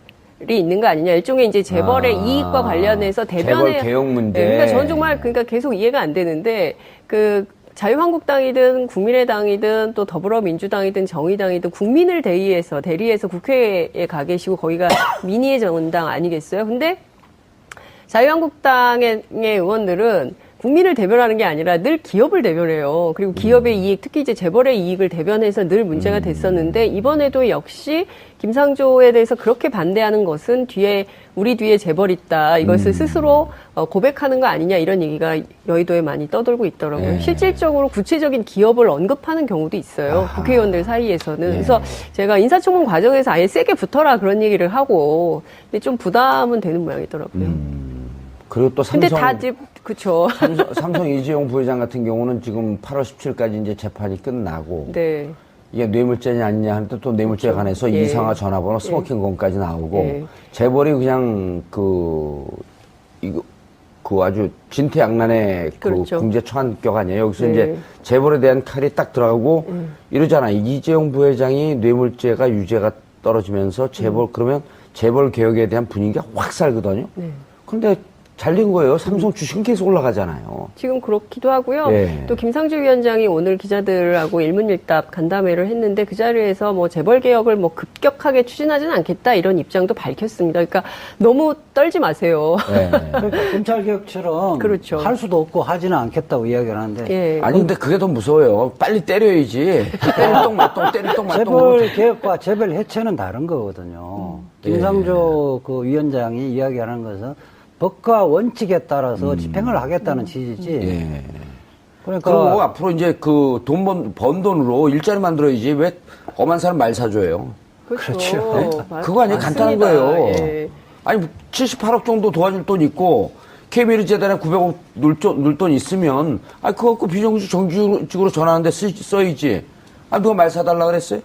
있는 거 아니냐. 일종의 이제 재벌의 이익과 관련해서 대변에 재벌 개혁 문제. 그러니까 저는 정말 그러니까 계속 이해가 안 되는데 자유한국당이든 국민의당이든 또 더불어민주당이든 정의당이든 국민을 대리해서 국회에 가 계시고 거기가 민의의 정당 아니겠어요? 근데 자유한국당의 의원들은 국민을 대변하는 게 아니라 늘 기업을 대변해요. 그리고 기업의 이익, 특히 이제 재벌의 이익을 대변해서 늘 문제가 됐었는데 이번에도 역시 김상조에 대해서 그렇게 반대하는 것은 우리 뒤에 재벌 있다. 이것을 스스로 고백하는 거 아니냐 이런 얘기가 여의도에 많이 떠돌고 있더라고요. 예. 실질적으로 구체적인 기업을 언급하는 경우도 있어요. 아하. 국회의원들 사이에서는. 예. 그래서 제가 인사청문 과정에서 아예 세게 붙어라 그런 얘기를 하고 근데 좀 부담은 되는 모양이더라고요. 그리고 또 근데 삼성 다 이제 그쵸. 삼성 이재용 부회장 같은 경우는 지금 8월 17일까지 이제 재판이 끝나고 네. 이게 뇌물죄냐 아니냐 하는데 또 뇌물죄에 관해서 예. 이상화 전화번호 스모킹 건까지 나오고 예. 재벌이 그냥 그 아주 진퇴양난의 그렇죠. 그 궁제 처한격 아니에요. 여기서 네. 이제 재벌에 대한 칼이 딱 들어가고 이러잖아요. 이재용 부회장이 뇌물죄가 유죄가 떨어지면서 그러면 재벌 개혁에 대한 분위기가 확 살거든요. 네. 근데 잘린 거예요. 삼성 주식은 계속 올라가잖아요. 지금 그렇기도 하고요. 예. 또 김상조 위원장이 오늘 기자들하고 일문일답 간담회를 했는데 그 자리에서 뭐 재벌 개혁을 뭐 급격하게 추진하지는 않겠다 이런 입장도 밝혔습니다. 그러니까 너무 떨지 마세요. 네. 그러니까 검찰개혁처럼 그렇죠. 할 수도 없고 하지는 않겠다고 이야기를 하는데 예. 아니 근데 그게 더 무서워요. 빨리 때려야지. 때릴똥 말똥 때릴똥 말똥. 재벌 개혁과 재벌 해체는 다른 거거든요. 김상조 그 위원장이 이야기하는 것은 법과 원칙에 따라서 집행을 하겠다는 취지지. 예. 그러니까 그리고 앞으로 이제 그 번 돈으로 일자리 만들어야지 왜 엄한 사람 말 사줘요. 그렇죠. 그거 아니에요. 간단한 맞습니다. 거예요. 예. 아니 78억 정도 도와줄 돈 있고 KBL 재단에 900억 넣을 돈 있으면 그거 갖고 비정규직 정규직으로 전환하는데 써야지. 누가 말 사달라 그랬어요?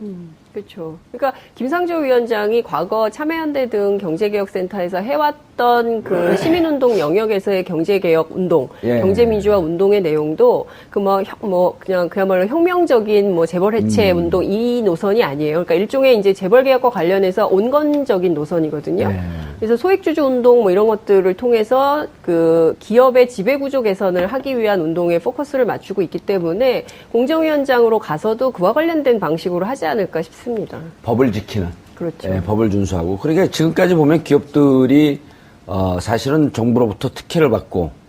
그렇죠. 그러니까 김상조 위원장이 과거 참여연대 등 경제개혁센터에서 해왔던 그 시민운동 영역에서의 경제개혁 운동, 예. 경제민주화 운동의 내용도 그냥 그야말로 혁명적인 재벌 해체 운동 이 노선이 아니에요. 그러니까 일종의 이제 재벌개혁과 관련해서 온건적인 노선이거든요. 예. 그래서 소액주주 운동 이런 것들을 통해서 그 기업의 지배구조 개선을 하기 위한 운동에 포커스를 맞추고 있기 때문에 공정위원장으로 가서도 그와 관련된 방식으로 하지 않을까 싶습니다. 법을 지키는. 그렇죠. 예, 법을 준수하고. 그러니까 지금까지 보면 기업들이 사실은 정부로부터 특혜를 받고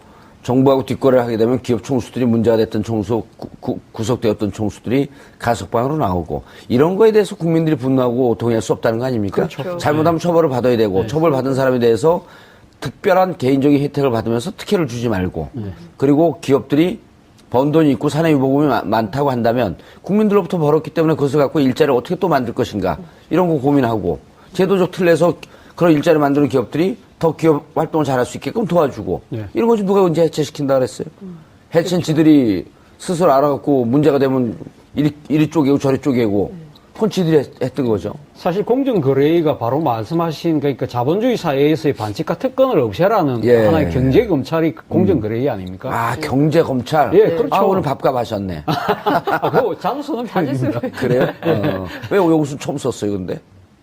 정부하고 뒷거래를 하게 되면 기업 총수들이 문제가 됐던 구속되었던 총수들이 가석방으로 나오고 이런 거에 대해서 국민들이 분노하고 동의할 수 없다는 거 아닙니까? 그렇죠. 잘못하면 처벌을 받아야 되고 처벌받은 사람에 대해서 특별한 개인적인 혜택을 받으면서 특혜를 주지 말고 그리고 기업들이 번 돈이 있고 산해유보금이 많다고 한다면 국민들로부터 벌었기 때문에 그것을 갖고 일자리를 어떻게 또 만들 것인가 이런 거 고민하고 제도적 틀에서 그런 일자리 만드는 기업들이 더 기업 활동을 잘할 수 있게끔 도와주고 이런 거지 누가 언제 해체시킨다 그랬어요? 해체는 지들이 스스로 알아갖고 문제가 되면 이리 쪼개고 저리 쪼개고 그건 지들이 했던 거죠. 사실 공정거래위가 바로 말씀하신 그러니까 자본주의 사회에서의 반칙과 특권을 없애라는 예. 하나의 경제검찰이 공정거래위 아닙니까? 경제검찰. 예, 그렇죠. 오늘 밥값 하셨네. 그거 자주 쓰는 표현입니다. 그래요? 왜 여기서 처음 썼어요, 근데?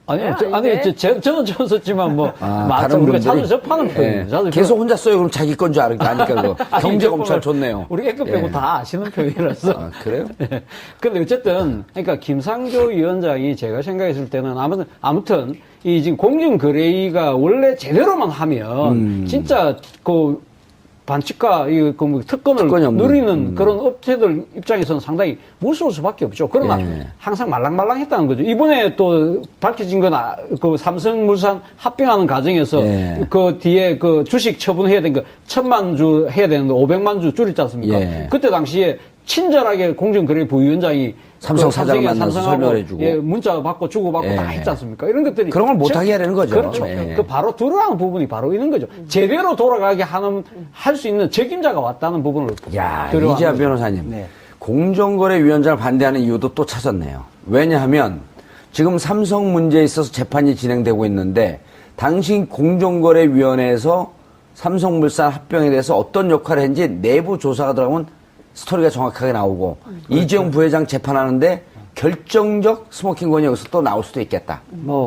아니요, 아닌데? 저는 처음 썼지만 다른 우리가 분들이? 자주 접하는 표현이에요. 예. 자주 계속 혼자 써요. 그럼 자기 건 줄 아니까 그거. 아니, 경제검찰 조금은 좋네요. 우리 애급 빼고 예. 다 아시는 표현이라서. 그래요? 근데 어쨌든, 그러니까 김상조 위원장이 제가 생각했을 때는 아무튼 이 지금 공정거래위가 원래 제대로만 하면 진짜 그 반칙과 특권을 특권이 없는. 누리는 그런 업체들 입장에서는 상당히 무서울 수밖에 없죠. 그러나 예. 항상 말랑말랑했다는 거죠. 이번에 또 밝혀진 건 그 삼성물산 합병하는 과정에서 예. 그 뒤에 그 주식 처분해야 되는 거 1,000만 주 해야 되는데 500만 주 줄였지 않습니까? 예. 그때 당시에 친절하게 공정거래 부위원장이 삼성 그 사장을 삼성에 만나서 삼성하고 설명을 해주고. 예, 문자 받고 주고받고 예. 다 했지 않습니까? 이런 것들이 그런 걸 못하게 하려는 거죠. 그렇죠. 예. 그 바로 들어가는 부분이 바로 있는 거죠. 제대로 돌아가게 할 수 있는 책임자가 왔다는 부분을 야, 들어가는 이재하 거죠. 변호사님. 네. 공정거래위원장을 반대하는 이유도 또 찾았네요. 왜냐하면 지금 삼성 문제에 있어서 재판이 진행되고 있는데 당시 공정거래위원회에서 삼성물산 합병에 대해서 어떤 역할을 했는지 내부 조사가 들어가면 스토리가 정확하게 나오고 이재용 부회장 재판하는데 결정적 스모킹건이 여기서 또 나올 수도 있겠다.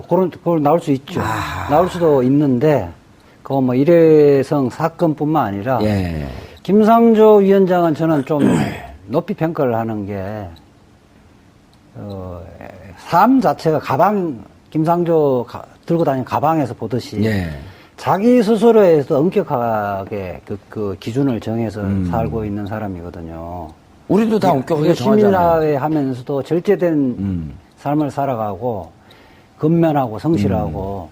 그걸 나올 수 있죠. 나올 수도 있는데, 그거 일회성 사건뿐만 아니라, 예. 김상조 위원장은 저는 좀 높이 평가를 하는 게, 삶 자체가 김상조 들고 다니는 가방에서 보듯이, 예. 자기 스스로에서 엄격하게 그 기준을 정해서 살고 있는 사람이거든요. 우리도 다 엄격하게 정하잖아요. 시민사회 하면서도 절제된 삶을 살아가고, 근면하고 성실하고,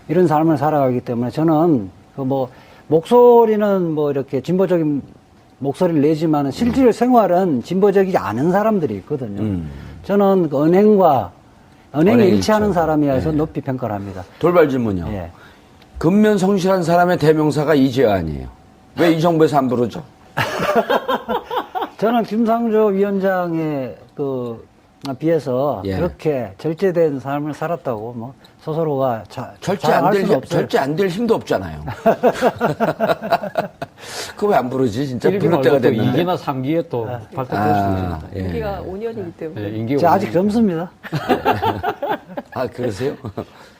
이런 삶을 살아가기 때문에 저는 목소리는 이렇게 진보적인 목소리를 내지만 실질 생활은 진보적이지 않은 사람들이 있거든요. 저는 그 언행에 언행이 일치하는 있죠. 사람이어서 네. 높이 평가를 합니다. 돌발 질문이요. 예. 근면 성실한 사람의 대명사가 이재환이에요. 왜 이 정부에서 안 부르죠? 저는 김상조 위원장에 비해서 예. 그렇게 절제된 삶을 살았다고 스스로가 절제 자랑할 수는 없어요. 절제 안 될 힘도 없잖아요. 그거 왜 안 부르지? 진짜 1기 부를 말고 때가 또 됐는데. 2기나 3기에 또 발탁될 수도 아, 있습니다. 예. 임기가 5년이기 때문에. 예, 임기 제가 아직 5년이니까. 젊습니다. 아, 그러세요?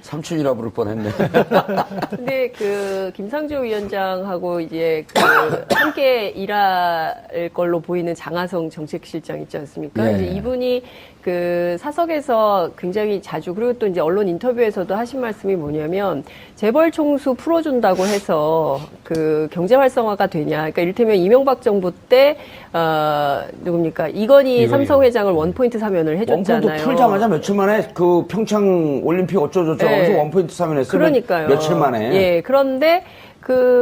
삼촌이라 부를 뻔했네. 근데 김상조 위원장하고 이제 함께 일할 걸로 보이는 장하성 정책실장 있지 않습니까? 예. 이제 이분이 사석에서 굉장히 자주, 그리고 또 이제 언론 인터뷰에서도 하신 말씀이 뭐냐면, 재벌 총수 풀어준다고 해서 경제 활성화가 되냐. 그러니까 이를테면 이명박 정부 때, 누굽니까? 이건희 삼성 회장을 원포인트 사면을 해줬잖아요. 원포인트 풀자마자 며칠 만에 그 평창 올림픽 어쩌고저쩌고 네. 하면서 원포인트 사면했어요. 그러니까요. 며칠 만에. 예, 그런데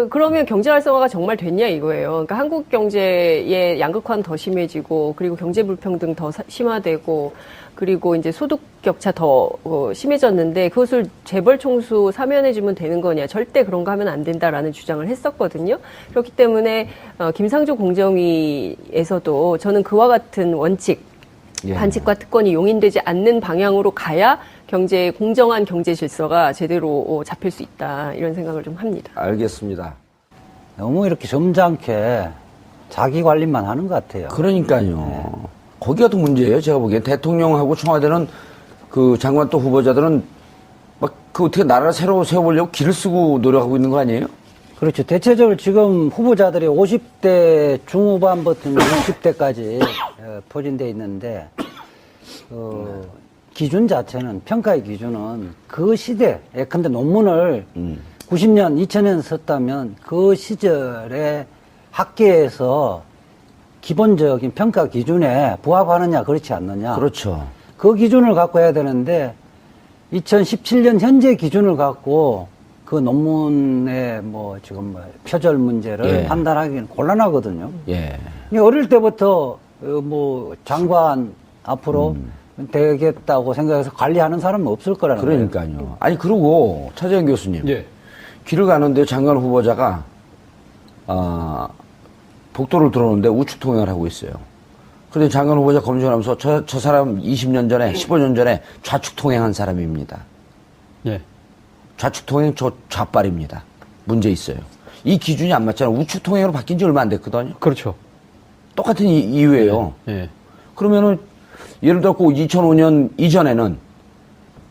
그러면 경제 활성화가 정말 됐냐 이거예요. 그러니까 한국 경제의 양극화는 더 심해지고, 그리고 경제 불평등 더 심화되고, 그리고 이제 소득 격차 더 심해졌는데 그것을 재벌 총수 사면해주면 되는 거냐? 절대 그런 거 하면 안 된다라는 주장을 했었거든요. 그렇기 때문에 김상조 공정위에서도 저는 그와 같은 원칙, 예. 반칙과 특권이 용인되지 않는 방향으로 가야 공정한 경제 질서가 제대로 잡힐 수 있다, 이런 생각을 좀 합니다. 알겠습니다. 너무 이렇게 점잖게 자기 관리만 하는 것 같아요. 그러니까요. 거기가 더 문제예요. 제가 보기엔 대통령하고 청와대는 그 장관 또 후보자들은 어떻게 나라를 새로 세워보려고 길을 쓰고 노력하고 있는 거 아니에요? 그렇죠. 대체적으로 지금 후보자들이 50대 중후반부터 60대까지 포진되어 있는데, 기준 자체는, 평가의 기준은 그 시대, 예컨대 논문을 90년, 2000년 썼다면 그 시절에 학계에서 기본적인 평가 기준에 부합하느냐, 그렇지 않느냐. 그렇죠. 그 기준을 갖고 해야 되는데, 2017년 현재 기준을 갖고 그 논문의 지금 표절 문제를 예. 판단하기는 곤란하거든요. 예. 어릴 때부터 장관 앞으로 되겠다고 생각해서 관리하는 사람은 없을 거라는 거예요. 그러니까요. 아니, 그리고 차재현 교수님. 예. 길을 가는데 장관 후보자가, 복도를 들어오는데 우측 통행을 하고 있어요. 그런데 장관 후보자 검증을 하면서 저 사람 20년 전에, 15년 전에 좌측 통행한 사람입니다. 예. 좌측 통행 좌빨입니다. 문제 있어요. 이 기준이 안 맞잖아요. 우측 통행으로 바뀐 지 얼마 안 됐거든요. 그렇죠. 똑같은 이유예요. 예. 그러면은 예를 들어 2005년 이전에는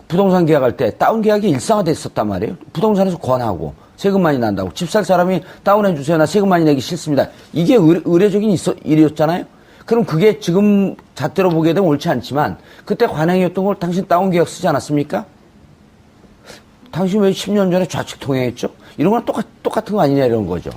부동산 계약할 때 다운 계약이 일상화됐었단 말이에요. 부동산에서 권하고 세금 많이 난다고. 집 살 사람이 다운해 주세요. 나 세금 많이 내기 싫습니다. 이게 의례적인 일이었잖아요. 그럼 그게 지금 잣대로 보게 되면 옳지 않지만 그때 관행이었던 걸 당신 다운 계약 쓰지 않았습니까? 당신 왜 10년 전에 좌측 통행했죠? 이런 건 똑같은 거 아니냐 이런 거죠.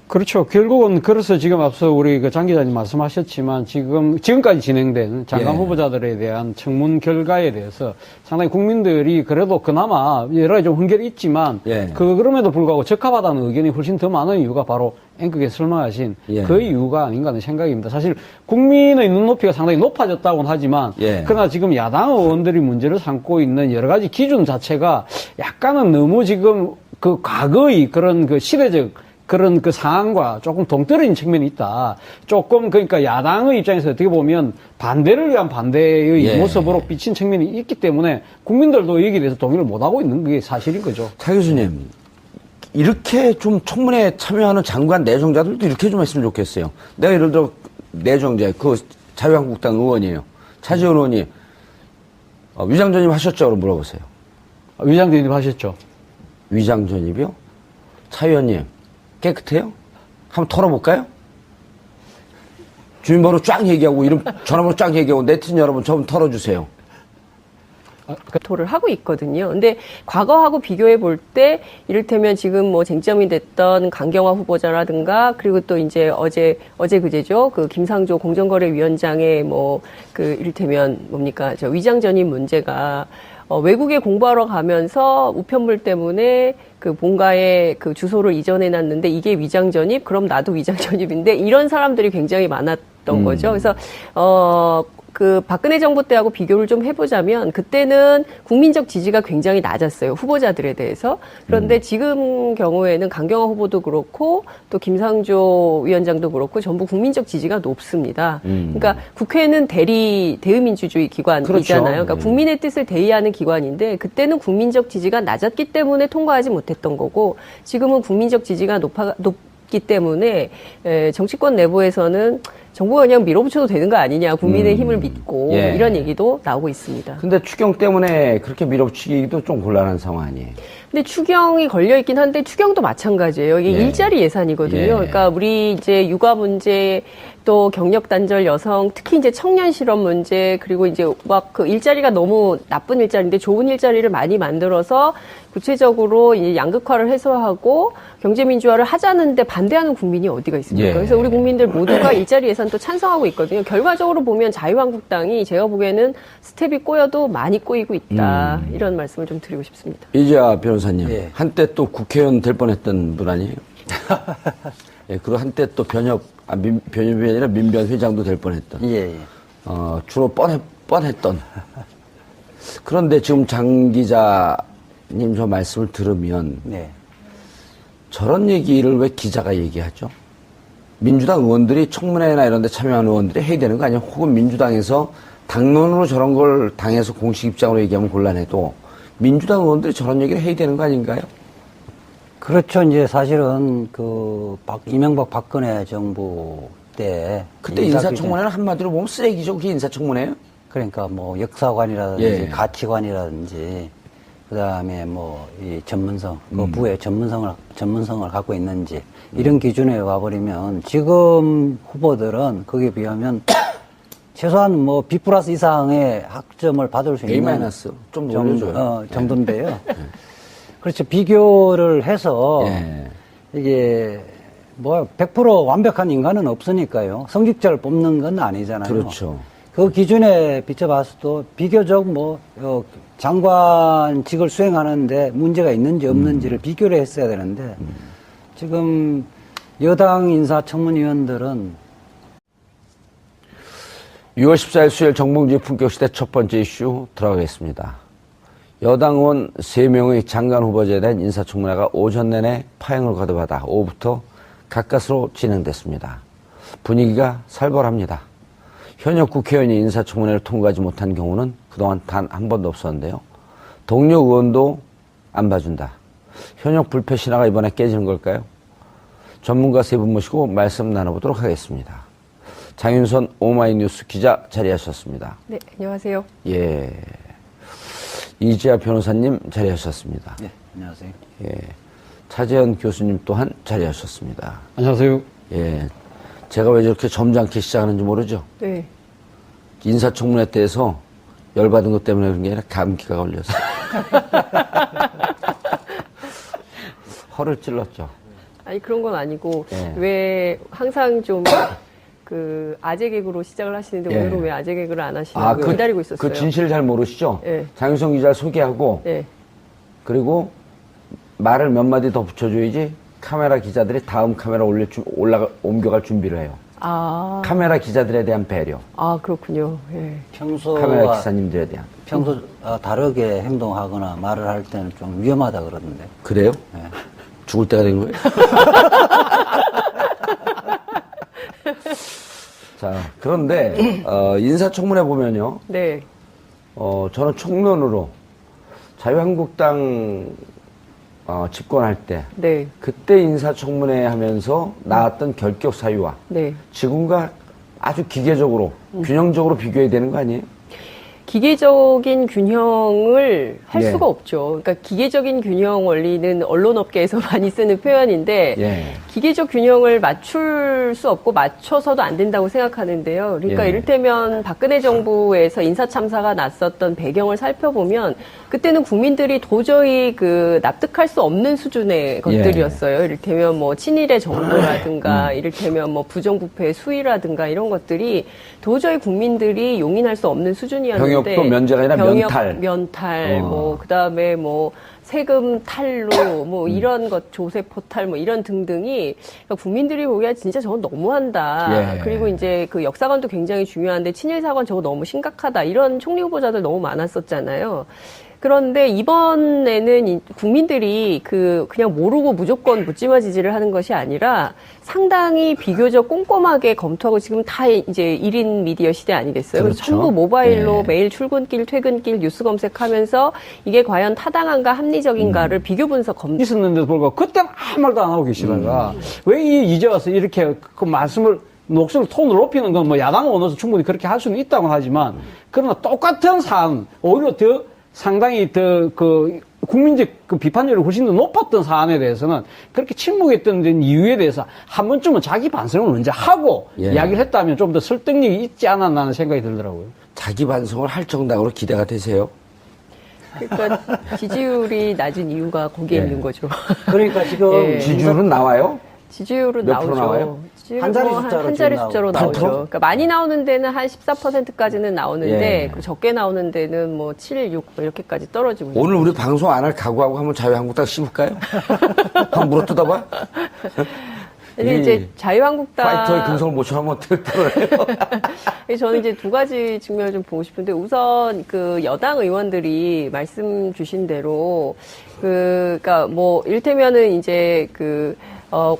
그렇죠. 결국은 그래서 지금 앞서 우리 장 기자님 말씀하셨지만 지금까지 진행된 장관 예. 후보자들에 대한 청문 결과에 대해서 상당히 국민들이 그래도 그나마 여러 가지 좀 흥결이 있지만 예. 그럼에도 불구하고 적합하다는 의견이 훨씬 더 많은 이유가 바로 앵커께서 설명하신 예. 그 이유가 아닌가 하는 생각입니다. 사실 국민의 눈높이가 상당히 높아졌다고는 하지만 예. 그러나 지금 야당 의원들이 문제를 삼고 있는 여러 가지 기준 자체가 약간은 너무 지금 과거의 그런 시대적 그런 상황과 조금 동떨어진 측면이 있다. 조금 그러니까 야당의 입장에서 어떻게 보면 반대를 위한 반대의 예. 모습으로 비친 측면이 있기 때문에 국민들도 여기에 대해서 동의를 못하고 있는 게 사실인 거죠. 차 교수님, 이렇게 좀 청문회에 참여하는 장관 내정자들도 이렇게 좀 했으면 좋겠어요. 내가 예를 들어 내정자, 자유한국당 의원이에요. 차지원 의원이 위장 전입 하셨죠? 그럼 물어보세요. 위장 전입하셨죠? 위장 전입이요? 차 의원님, 깨끗해요? 한번 털어볼까요? 주민번호 쫙 얘기하고 이름 전화번호 쫙 얘기하고 네티즌 여러분 좀 털어주세요. 검토를 하고 있거든요. 근데 과거하고 비교해 볼 때 이를테면 지금 뭐 쟁점이 됐던 강경화 후보자라든가 그리고 또 이제 어제 그제죠. 그 김상조 공정거래위원장의 뭐 그 이를테면 뭡니까 저 위장 전입 문제가 외국에 공부하러 가면서 우편물 때문에 그 본가에 그 주소를 이전해 놨는데 이게 위장 전입? 그럼 나도 위장 전입인데 이런 사람들이 굉장히 많았던 거죠. 그래서 그 박근혜 정부 때하고 비교를 좀 해보자면 그때는 국민적 지지가 굉장히 낮았어요. 후보자들에 대해서. 그런데 지금 경우에는 강경화 후보도 그렇고 또 김상조 위원장도 그렇고 전부 국민적 지지가 높습니다. 그러니까 국회는 대의민주주의 기관이잖아요. 그렇죠. 그러니까 국민의 뜻을 대의하는 기관인데 그때는 국민적 지지가 낮았기 때문에 통과하지 못했던 거고 지금은 국민적 지지가 높기 때문에 정치권 내부에서는 정부가 그냥 밀어붙여도 되는 거 아니냐. 국민의 힘을 믿고 예. 이런 얘기도 나오고 있습니다. 근데 추경 때문에 그렇게 밀어붙이기도 좀 곤란한 상황 아니에요? 근데 추경이 걸려있긴 한데 추경도 마찬가지예요. 이게 예. 일자리 예산이거든요. 예. 그러니까 우리 이제 육아 문제 또 경력 단절 여성 특히 이제 청년 실업 문제 그리고 이제 막 그 일자리가 너무 나쁜 일자리인데 좋은 일자리를 많이 만들어서 구체적으로 이제 양극화를 해소하고 경제 민주화를 하자는데 반대하는 국민이 어디가 있습니까? 예. 그래서 우리 국민들 모두가 일자리 예산도 찬성하고 있거든요. 결과적으로 보면 자유한국당이 제가 보기에는 스텝이 꼬여도 많이 꼬이고 있다. 이런 말씀을 좀 드리고 싶습니다. 이재하 변호사님, 예. 한때 또 국회의원 될 뻔했던 분 아니에요? 예, 그리고 한때 또 변협이 아니라 민변 회장도 될 뻔했던. 예, 예. 주로 뻔했던. 그런데 지금 장 기자님 저 말씀을 들으면 네. 저런 얘기를 왜 기자가 얘기하죠? 민주당 의원들이 청문회나 이런 데 참여하는 의원들이 해야 되는 거 아니에요? 혹은 민주당에서 당론으로 저런 걸 당에서 공식 입장으로 얘기하면 곤란해도 민주당 의원들이 저런 얘기를 해야 되는 거 아닌가요? 그렇죠. 이제 사실은 이명박 박근혜 정부 때 그때 인사청문회는 한마디로 보면 쓰레기죠. 그게 인사청문회예요? 그러니까 뭐 역사관이라든지 예. 가치관이라든지 그다음에 뭐 이 전문성, 그 부의 전문성을 갖고 있는지 이런 기준에 와버리면 지금 후보들은 거기에 비하면 최소한 뭐 B+ 이상의 학점을 받을 수 있는 A- 좀 올려줘요. 정도인데요. 그렇죠. 비교를 해서 예. 이게 뭐 100% 완벽한 인간은 없으니까요. 성직자를 뽑는 건 아니잖아요. 그렇죠. 그 기준에 비춰봤어도 비교적 장관직을 수행하는데 문제가 있는지 없는지를 비교를 했어야 되는데 지금 여당 인사청문위원들은 6월 14일 수요일 정봉주의 품격시대 첫 번째 이슈 들어가겠습니다. 여당 의원 3명의 장관 후보자에 대한 인사청문회가 오전 내내 파행을 거듭하다 오후부터 가까스로 진행됐습니다. 분위기가 살벌합니다. 현역 국회의원이 인사청문회를 통과하지 못한 경우는 그동안 단 한 번도 없었는데요. 동료 의원도 안 봐준다. 현역 불패 신화가 이번에 깨지는 걸까요? 전문가 세 분 모시고 말씀 나눠보도록 하겠습니다. 장윤선 오마이뉴스 기자 자리하셨습니다. 네, 안녕하세요. 예. 이재하 변호사님 자리하셨습니다. 네, 안녕하세요. 예. 차재현 교수님 또한 자리하셨습니다. 안녕하세요. 예. 제가 왜 저렇게 점잖게 시작하는지 모르죠? 네. 인사청문회 때에서 열받은 것 때문에 그런 게 아니라 감기가 걸렸어요. 허를 찔렀죠. 아니 그런 건 아니고 예. 왜 항상 좀 그 아재 개그로 시작을 하시는데 예. 오늘은 왜 아재 개그를 안 하시냐고 기다리고 있었어요. 그 진실을 잘 모르시죠? 예. 장윤성 기자를 소개하고 네. 그리고 말을 몇 마디 더 붙여줘야지 카메라 기자들이 다음 카메라 옮겨갈 준비를 해요. 아, 카메라 기자들에 대한 배려. 그렇군요. 예. 카메라 기사님들에 대한. 평소 다르게 행동하거나 말을 할 때는 좀 위험하다 그러던데. 그래요? 네. 죽을 때가 된 거예요? 자, 그런데, 인사청문회 보면요. 네. 저는 총론으로 자유한국당, 집권할 때, 네. 그때 인사청문회 하면서 나왔던 결격 사유와 네. 지금과 아주 기계적으로, 균형적으로 비교해야 되는 거 아니에요? 기계적인 균형을 할 예. 수가 없죠. 그러니까 기계적인 균형 원리는 언론업계에서 많이 쓰는 표현인데 예. 기계적 균형을 맞출 수 없고 맞춰서도 안 된다고 생각하는데요. 그러니까 예. 이를테면 박근혜 정부에서 인사참사가 났었던 배경을 살펴보면 그때는 국민들이 도저히 그 납득할 수 없는 수준의 것들이었어요. 이를테면 뭐 친일의 정보라든가 이를테면 뭐 부정부패의 수위라든가 이런 것들이 도저히 국민들이 용인할 수 없는 수준이었는데 병역도 면제가 아니라 면탈. 면탈, 뭐 그다음에 뭐 세금 탈루, 뭐 이런 것, 조세 포탈, 뭐 이런 등등이 그러니까 국민들이 보기에 진짜 저건 너무한다. 예. 그리고 이제 그 역사관도 굉장히 중요한데 친일 사건 저거 너무 심각하다. 이런 총리 후보자들 너무 많았었잖아요. 그런데 이번에는 국민들이 그냥 모르고 무조건 묻지마 지지를 하는 것이 아니라 상당히 비교적 꼼꼼하게 검토하고 지금 다 이제 1인 미디어 시대 아니겠어요? 그래서 그렇죠. 전부 모바일로 예. 매일 출근길, 퇴근길 뉴스 검색하면서 이게 과연 타당한가 합리적인가를 비교 분석 검토. 있었는데도 불구하고 그때는 아무 말도 안 하고 계시다가 왜 이제 와서 이렇게 그 말씀을 목소리 톤을 높이는 건 뭐 야당 언어에서 충분히 그렇게 할 수는 있다고 하지만 그러나 똑같은 사안 오히려 더 상당히 더 그 국민적 그 비판율이 훨씬 더 높았던 사안에 대해서는 그렇게 침묵했던 이유에 대해서 한 번쯤은 자기 반성을 먼저 하고 예. 이야기를 했다면 좀 더 설득력이 있지 않았나 하는 생각이 들더라고요. 자기 반성을 할 정도로 기대가 되세요? 그러니까 지지율이 낮은 이유가 거기에 예. 있는 거죠. 그러니까 지금 예. 지지율은 나와요? 지지율은 몇 나오죠. 프로 나와요? 지지율은 한 자리 뭐 숫자로 한 자리 지금 숫자로 나오고. 나오죠. 8%? 그러니까 많이 나오는 데는 한 14%까지는 나오는데 예. 그 적게 나오는 데는 뭐 7, 6 뭐 이렇게까지 떨어지고 있는 오늘 우리 방송 안 할 각오하고 한번 자유한국당 씹을까요? 한번 물어뜯어봐. 근데 이제 자유한국당 파이터의 근성을 못 쳐하면 어떻게 떨어요? 저는 이제 두 가지 측면을 좀 보고 싶은데 우선 그 여당 의원들이 말씀 주신 대로 그러니까 뭐 이를테면은 이제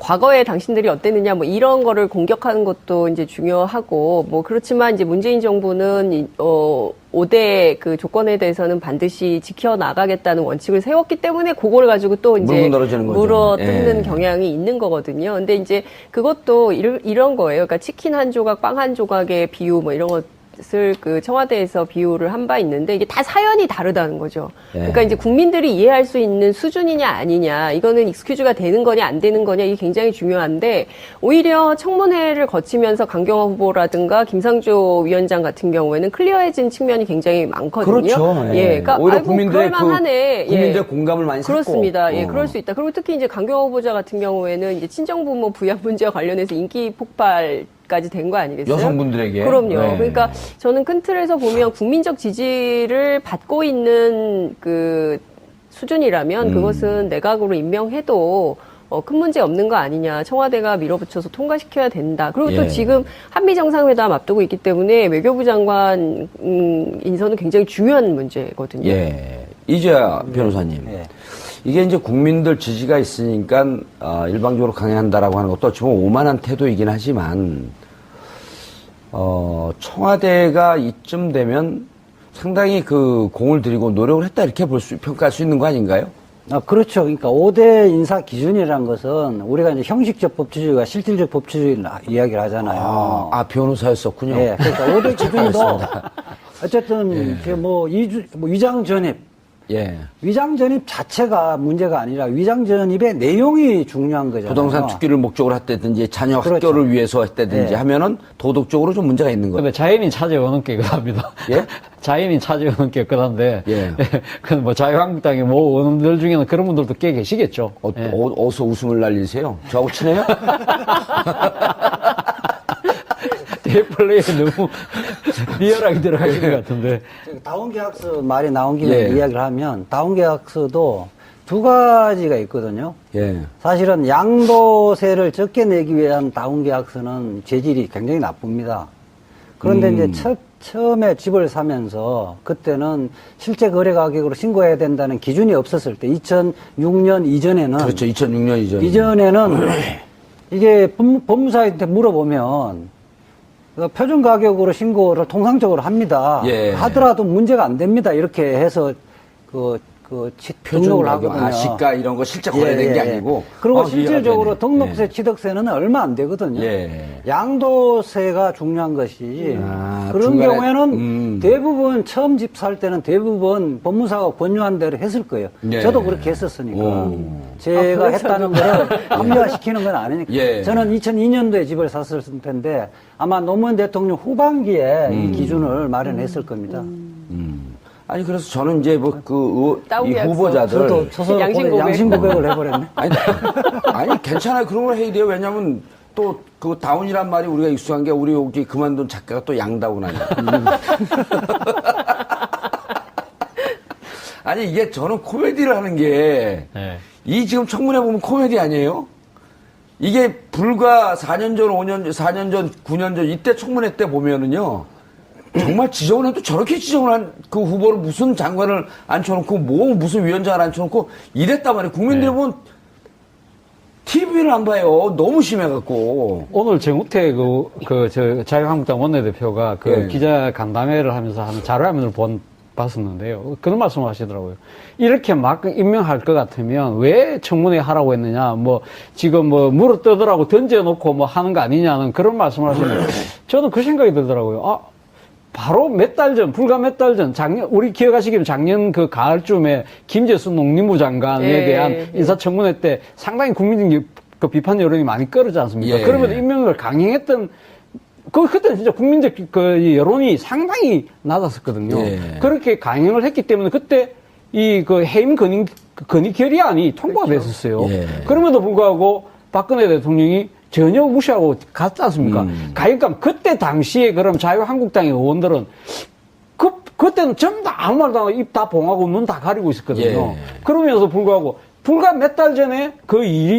과거에 당신들이 어땠느냐, 뭐 이런 거를 공격하는 것도 이제 중요하고, 뭐 그렇지만 이제 문재인 정부는, 5대 그 조건에 대해서는 반드시 지켜나가겠다는 원칙을 세웠기 때문에 그걸 가지고 또 이제 물고 늘어지는 거죠. 물어뜯는 예. 경향이 있는 거거든요. 근데 이제 그것도 이런 거예요. 그러니까 치킨 한 조각, 빵 한 조각의 비유 뭐 이런 것을 그 청와대에서 비유를 한 바 있는데 이게 다 사연이 다르다는 거죠. 예. 그러니까 이제 국민들이 이해할 수 있는 수준이냐 아니냐, 이거는 익스큐즈가 되는 거냐 안 되는 거냐 이게 굉장히 중요한데 오히려 청문회를 거치면서 강경화 후보라든가 김상조 위원장 같은 경우에는 클리어해진 측면이 굉장히 많거든요. 그렇죠. 예. 예, 그러니까 오히려 아이고, 국민들의 그럴만하네. 국민들의 공감을 많이 샀고. 그렇습니다. 예, 그럴 수 있다. 그리고 특히 이제 강경화 후보자 같은 경우에는 이제 친정부모 부양 문제와 관련해서 인기 폭발까지 된 거 아니겠어요? 여성분들에게. 그럼요. 네. 그러니까 저는 큰 틀에서 보면 국민적 지지를 받고 있는 그 수준이라면 그것은 내각으로 임명해도 큰 문제 없는 거 아니냐. 청와대가 밀어붙여서 통과시켜야 된다. 그리고 또 예. 지금 한미 정상회담 앞두고 있기 때문에 외교부 장관 인선은 굉장히 중요한 문제거든요. 예. 이재하 변호사님. 예. 이게 이제 국민들 지지가 있으니까 일방적으로 강행한다라고 하는 것도 어찌 보면 오만한 태도이긴 하지만 청와대가 이쯤 되면 상당히 그 공을 들이고 노력을 했다 이렇게 평가할 수 있는 거 아닌가요? 그렇죠. 그러니까 5대 인사 기준이라는 것은 우리가 이제 형식적 법치주의와 실질적 법치주의를 이야기를 하잖아요. 변호사였었군요. 예. 그러니까 5대 기준도 어쨌든 위장 전입, 예. 위장 전입 자체가 문제가 아니라 위장 전입의 내용이 중요한 거잖아요. 부동산 투기를 목적으로 했다든지 자녀 그렇죠. 학교를 위해서 했다든지 예. 하면은 도덕적으로 좀 문제가 있는 거예요. 근데 자연인 찾아오는 게 그답니다. 예? 자연인 찾아오는 게 그런데, 예. 뭐 자유한국당의 뭐 의원들 중에는 그런 분들도 꽤 계시겠죠. 예. 어디서 웃음을 날리세요? 저하고 친해요? 플레이에 너무 리얼하게 들어가신 것 같은데. 다운계약서 말이 나온 김에 예. 이야기를 하면 다운계약서도 두 가지가 있거든요. 예. 사실은 양도세를 적게 내기 위한 다운계약서는 재질이 굉장히 나쁩니다. 그런데 이제 처음에 집을 사면서 그때는 실제 거래 가격으로 신고해야 된다는 기준이 없었을 때 2006년 이전에는 그렇죠. 2006년 이전. 이전에는 이게 법무사한테 물어보면 표준 가격으로 신고를 통상적으로 합니다. 예. 하더라도 문제가 안 됩니다. 이렇게 해서 등록을 하거든요. 시가 이런 거 실제 거래된 게 아니고. 그리고 아, 실질적으로 이해가 되네. 등록세, 취득세는 얼마 안 되거든요. 예. 양도세가 중요한 것이지. 아, 그런 중간에, 경우에는 대부분 처음 집 살 때는 대부분 법무사가 권유한 대로 했을 거예요. 예. 저도 그렇게 했었으니까. 오. 제가 했다는 거를 합리화시키는 건 아니니까. 예. 저는 2002년도에 집을 샀을 텐데 아마 노무현 대통령 후반기에 이 기준을 마련했을 겁니다. 아니, 그래서 저는 이제 뭐 이 따오기 약속. 후보자들. 저도 스스로 양심 고백. 양심 고백을 해버렸네. 아니, 괜찮아요. 그런 걸 해야 돼요. 왜냐면 또 그 다운이란 말이 우리가 익숙한 게 우리 여기 그만둔 작가가 또 양다운 아니야. 아니, 이게 저는 코미디를 하는 게 이 지금 청문회 보면 코미디 아니에요? 이게 불과 4년 전, 5년 전, 4년 전, 9년 전 이때 청문회 때 보면은요. 정말 지정을 해도 저렇게 지정을 한 그 후보를 무슨 장관을 앉혀놓고 뭐 무슨 위원장을 앉혀놓고 이랬단 말이에요. 국민들이 보면 TV를 안 봐요. 너무 심해갖고. 오늘 정우택 자유한국당 원내대표가 예. 기자 간담회를 하면서 하는 자료화면을 봤었는데요. 그런 말씀을 하시더라고요. 이렇게 막 임명할 것 같으면 왜 청문회 하라고 했느냐, 지금 물어 뜯으라고 던져놓고 하는 거 아니냐는 그런 말씀을 하시는데, 저는 그 생각이 들더라고요. 바로 불과 몇 달 전, 우리 기억하시기로 작년 그 가을쯤에 김재수 농림부 장관에 예, 대한 예. 인사청문회 때 상당히 국민적 그 비판 여론이 많이 끌었지 않습니까? 예. 그러면서 임명을 강행했던, 그때는 진짜 국민적 그 여론이 상당히 낮았었거든요. 예. 그렇게 강행을 했기 때문에 그때 해임 건의 결의안이 통과가 됐었어요. 예. 그럼에도 불구하고 박근혜 대통령이 전혀 무시하고 갔지 않습니까? 그러니까 그때 당시에 그럼 자유한국당의 의원들은 그때는 전부 다 아무 말도 안 하고 입 다 봉하고 눈 다 가리고 있었거든요. 예. 그러면서 불구하고 불과 몇 달 전에 그 일이